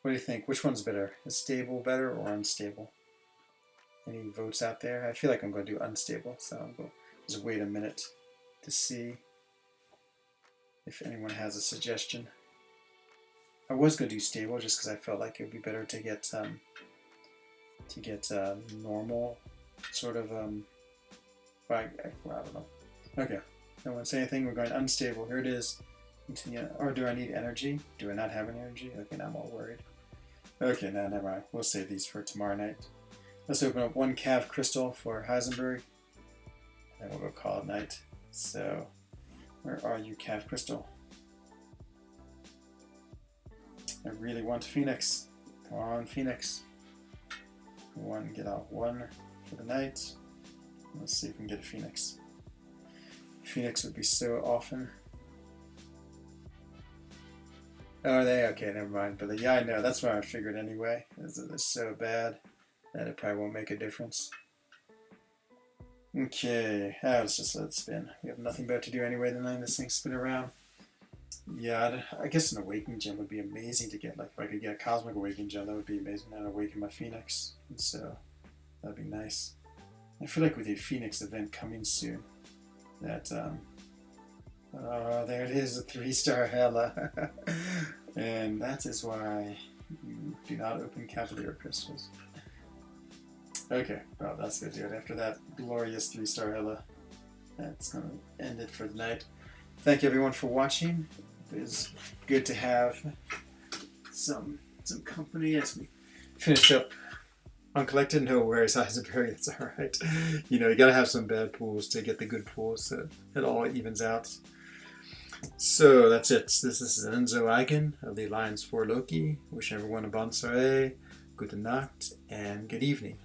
What do you think? Which one's better? Is stable better or unstable? Any votes out there? I feel like I'm going to do unstable, so I'll go just wait a minute to see if anyone has a suggestion. I was going to do stable just because I felt like it would be better to get normal sort of I don't know. Okay, no one say anything. We're going unstable. Here it is. Or do I need energy? Do I not have any energy? Okay, now I'm all worried. Okay, no, never mind. We'll save these for tomorrow night. Let's open up one Cav Crystal for Heisenberg, and then we'll go call it night. So, where are you, Cav Crystal? I really want Phoenix. Come on, Phoenix. Get out one for the night. Let's see if we can get a Phoenix. Phoenix would be so often. Oh, okay, never mind. But yeah, I know. That's what I figured anyway. It's so bad that it probably won't make a difference. Okay, let's just let it spin. We have nothing better to do anyway than letting this thing spin around. Yeah, I guess an Awakening Gem would be amazing to get. Like, if I could get a Cosmic Awakening Gem, that would be amazing. And awaken my Phoenix. And so, that'd be nice. I feel like with the Phoenix event coming soon, that, there it is, a 3-star Hela. And that is why you do not open Cavalier Crystals. Okay, well, that's going to do it. After that glorious 3-star Hela, that's going to end it for the night. Thank you, everyone, for watching. It was good to have some company as we finished up Uncollected. No worries, Heisenberg, it's alright. You know, you gotta have some bad pools to get the good pools, so it all evens out. So that's it. This is frENZOne of the Alliance for Loki. Wish everyone a bonne soirée, gute Nacht, and good evening.